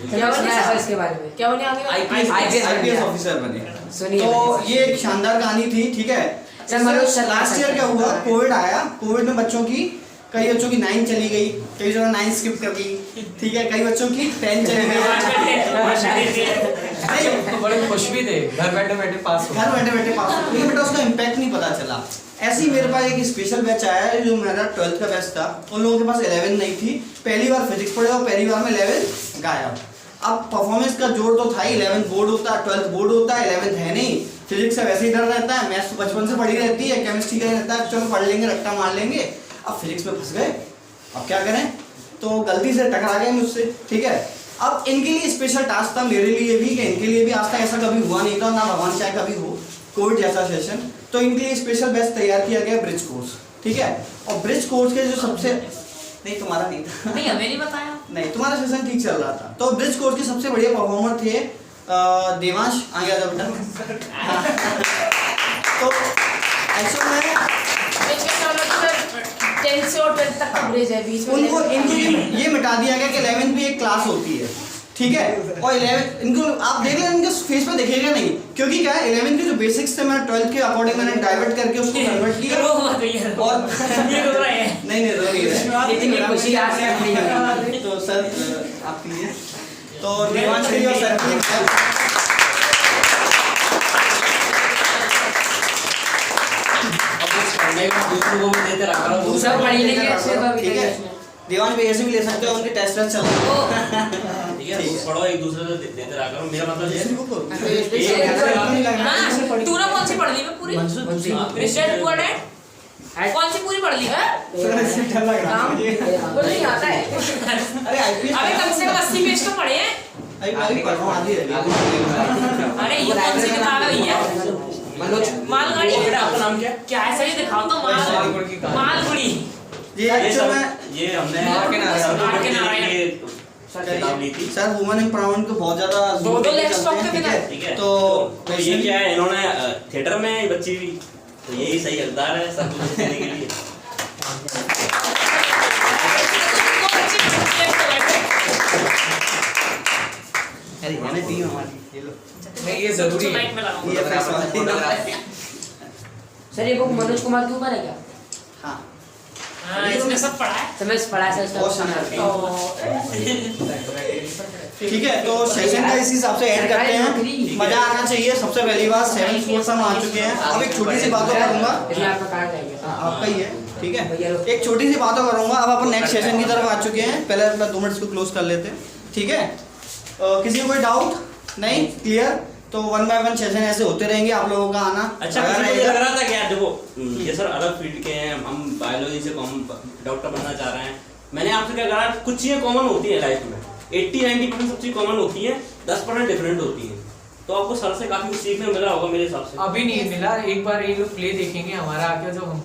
क्या सुना है सर इसके बारे में? क्या होने आगे? आईपीएस ऑफिसर बने। सुनिए तो ये एक शानदार कहानी थी, ठीक है। लास्ट ईयर क्या हुआ, कोविड आया, कोविड में बच्चों की कई बच्चों की 9 चली गई, कई बच्चों ने 9 स्किप कर दी, ठीक है, कई बच्चों की 10 चली गई। बड़े खुश भी थे, घर बैठे बैठे पास हो, लेकिन बेटा उसका इम्पैक्ट नहीं पता चला। ऐसे ही मेरे पास एक स्पेशल बैच आया है, जो मेरा 12th का बैच था। उन लोगों के पास 11 नहीं थी, पहली बार फिजिक्स पढ़े और पहली बार में 11 गायब। अब परफॉर्मेंस का जोर तो था ही, 11th बोर्ड होता है, 12th बोर्ड होता है, 11th है नहीं। फिजिक्स से वैसे ही डर रहता है, मैथ्स तो बचपन से पढ़ी रहती है, केमिस्ट्री का रहता है चलो पढ़ लेंगे, रट्टा मार लेंगे। अब फिजिक्स में फंस गए, अब क्या करें, तो गलती से टकरा गए मुझसे, ठीक है। अब इनके लिए स्पेशल टास्क था, मेरे लिए भी, कि इनके लिए भी आज तक ऐसा कभी हुआ नहीं था, ना भगवान चाहे कभी हो कोविड जैसा सेशन। तो इनके लिए स्पेशल बैच तैयार किया गया, ब्रिज कोर्स, ठीक है। और ब्रिज कोर्स के जो सबसे नहीं, तुम्हारा नहीं था, नहीं हमें नहीं बताया, नहीं तुम्हारा सेशन ठीक चल रहा था। तो ब्रिज कोर्स के सबसे बढ़िया परफॉर्मर थे देवांश, आगे आ जाओ बेटा। तो एक्चुअल में 10 से और 12 तक का ब्रिज है, बीच में उनको इनको ये मिटा दिया गया कि 11th भी एक क्लास होती है, ठीक है। और 11 इनको आप देख लें, इनके फेस पे दिखेगा नहीं, क्योंकि क्या है 11th के जो बेसिक्स थे मैंने 12th के अकॉर्डिंग मैंने डाइवर्ट करके उसको कन्वर्ट किया। और ये रो रहे हैं, नहीं रो नहीं रहे, इतनी खुशी आज तक नहीं हुई। तो सर आपके लिए तो देवांश के लिए और सर के लिए दूसरों को भी देते रखा रहा हूँ। दूसरा पढ़ने के अच्छे तो ठीक है, देवांश भी ऐसे भी ले सकते हो, उनके टेस्ट चल रहे हैं, ठीक है, पढ़ो एक दूसरे को देते रखा करो। मेरा मतलब ये तूने कौन सी पढ़ ली? मैं पूरी रिसेट हुआ है, कौन सी पूरी पढ़ ली है? वो नहीं आता है। अरे आईपीएस अबे कम से कम 80 पेज तो पढ़े हैं। अभी मैं भी पढ़ रहा हूँ, आधी रह गई। अरे ये कौन सी किताब है भैया? मालगाड़ी। आपका नाम क्या? क्या है सर, ये दिखाओ तो। मालगुड़ी। ये एक्चुअल में ये हमने किताब ली थी सर वुमेन एम्पावरमेंट को बहुत ज्यादा दो लेक्स टॉक के बिना। ठीक है। तो ये क्या है, इन्होंने थिएटर में बच्ची भी, तो यही सही हकदार है सब कुछ देने के लिए। अरे मैंने दी हमारी, ये लो। नहीं ये जरूरी है। ये फैस वाली। सर ये बुक मनोज कुमार के ऊपर है क्या? हाँ हाँ, इसने सब पढ़ा है। समय पढ़ा है सर बहुत शानदार। ठीक है, तो सेशन का इस हिसाब से ऐड करते हैं, मजा आना चाहिए। सबसे पहली बात 7 स्पोर्ट्स हम आ चुके हैं। अब एक छोटी सी बातों करूंगा, इसमें आपका कार्ड है आपका ही है, ठीक है। एक छोटी सी बातों करूंगा। अब अपन नेक्स्ट सेशन की तरफ आ चुके हैं। पहले अपना 2 मिनट्स को क्लोज कर लेते हैं, ठीक है। किसी को कोई डाउट नहीं? क्लियर? तो 1 बाय 1 सेशन ऐसे होते रहेंगे, आप लोगों का आना। अच्छा, मुझे लग रहा था कि यार देखो ये सर अलग फील्ड के हैं, हम बायोलॉजी से हम डॉक्टर बनना चाह रहे हैं। मैंने आपसे क्या कहा, कुछ चीजें कॉमन होती है लाइफ में, 80-90% सब चीज कॉमन होती है, 10% डिफरेंट होती है। तो आपको सर से काफी कुछ सीखने मिला होगा मेरे हिसाब से। अभी नहीं मिला, एक बार ये लोग प्ले देखेंगे हमारा आके जो हम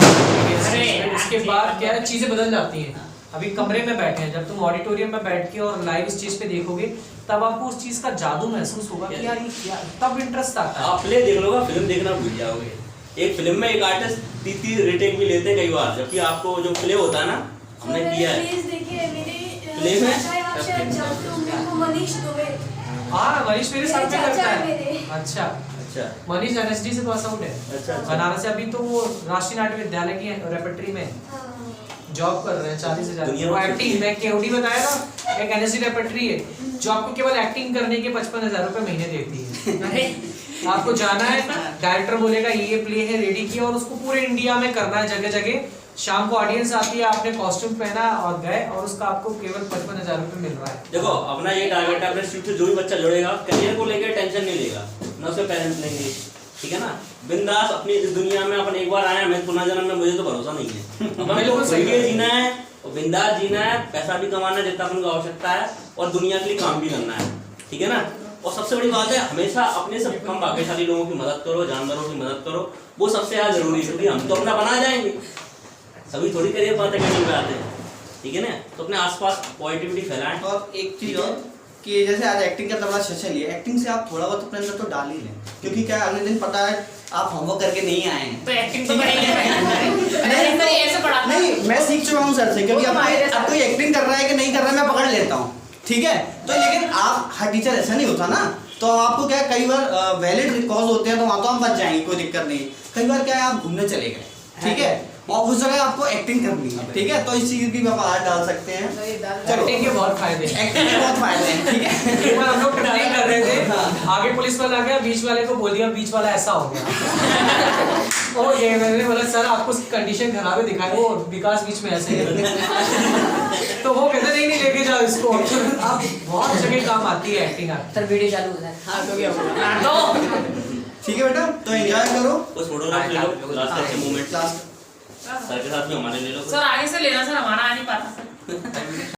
इसके बाद क्या है चीजें बदल जाती हैं। अभी कमरे में बैठे हैं, जब तुम ऑडिटोरियम में बैठ के और लाइव इस चीज पे देखोगे तब आपको उस चीज का जादू महसूस होगा कि यार ये क्या, तब इंटरेस्ट आता है। आप प्ले देख लोगे, फिल्म देखना भूल जाओगे। एक फिल्म में एक आर्टिस्ट 30 रिटेक भी लेते हैं कई बार, जबकि आपको जो प्ले होता है ना, हमने किया है प्लीज देखिए मेरे प्ले में। आप शायद जानते होंगे वो मनीष दुबे। हाँ मनीष मेरे साथ में चाचा करता है है। मेरे। अच्छा, अच्छा मनीष एनएसडी से पास आउट है। अच्छा। बनारस से, अभी तो वो राष्ट्रीय नाट्य विद्यालय की रेपर्टरी में हाँ। जॉब कर रहे हैं। 40,000 दुनिया वो में एक्टिंग, मैं केओडी बताया था, एक एनएसडी रेपर्टरी है जो आपको केवल एक्टिंग करने के 55,000 रुपए महीने देती है। अरे आपको जाना है, डायरेक्टर बोलेगा ये प्ले है रेडी किया, और उसको पूरे इंडिया में करना है, जगह जगह। शाम को ऑडियंस आती है, आपने कॉस्ट्यूम पहना और गए, और उसका आपको केवल 55,000 रुपए मिल रहा है। देखो अपना ये टारगेट है, अपने स्ट्रीट से जो भी बच्चा जुड़ेगा करियर को लेकर टेंशन नहीं लेगा, ना उसके पेरेंट्स लेंगे, ठीक है ना। बिंदास अपनी इस दुनिया में अपन एक बार आए हैं, मैं पुनः जन्म में मुझे तो भरोसा नहीं है। अपन को सही जीना है और बिंदास जीना है, पैसा भी कमाना है जितना अपन को आवश्यकता है, और दुनिया के लिए काम भी करना है, ठीक है ना। और सबसे बड़ी बात है, हमेशा अपने से कम भाग्यशाली लोगों की मदद करो, जानवरों की मदद करो, वो सबसे ज्यादा जरूरी है, क्योंकि हम तो अपना बना जाएंगे, सभी थोड़ी करियर बातें करने पे आते हैं, ठीक है ना। तो अपने आसपास पॉजिटिविटी फैलाएं। और एक चीज और कि जैसे आज एक्टिंग का तबला सेशन लिया, एक्टिंग से आप थोड़ा बहुत अपने अंदर तो डाल ही लें, क्योंकि क्या अगले दिन पता है आप होमवर्क करके नहीं आए हैं, तो एक्टिंग तो करेंगे। ऐसे पढ़ा नहीं मैं सीख चुका हूँ सर से, क्योंकि अब कोई एक्टिंग कर रहा है कि नहीं कर रहा है मैं पकड़ लेता हूँ, ठीक है। तो लेकिन आप हर टीचर ऐसा नहीं होता ना, तो आपको क्या कई बार वैलिड कॉज होते हैं, तो वहाँ तो हम बच जाएंगे, कोई दिक्कत नहीं। कई बार क्या है आप घूमने चले गए, ठीक है, और उस जगह आपको एक्टिंग करनी है, ठीक है, तो इस चीज की आप आज डाल सकते हैं। एक्टिंग के बहुत फायदे हैं, एक्टिंग के बहुत फायदे हैं, ठीक है। एक बार हम लोग ट्रेनिंग कर रहे थे, आगे पुलिस वाला आ गया, बीच वाले को बोल दिया, बीच वाला ऐसा हो गया। और ये मैंने बोला सर आपको कंडीशन खराब है, दिखाए वो विकास बीच में ऐसे है। तो वो कहते नहीं लेके जाओ इसको, अब बहुत जगह काम आती है एक्टिंग। सर वीडियो चालू हो जाए। हाँ तो क्या ठीक है बेटा, तो एंजॉय करो, कुछ फोटोग्राफ ले लो, लास्ट अच्छे मोमेंट सर के साथ में हमारे ले लो। सर आगे से लेना, सर हमारा आ नहीं पाता सर।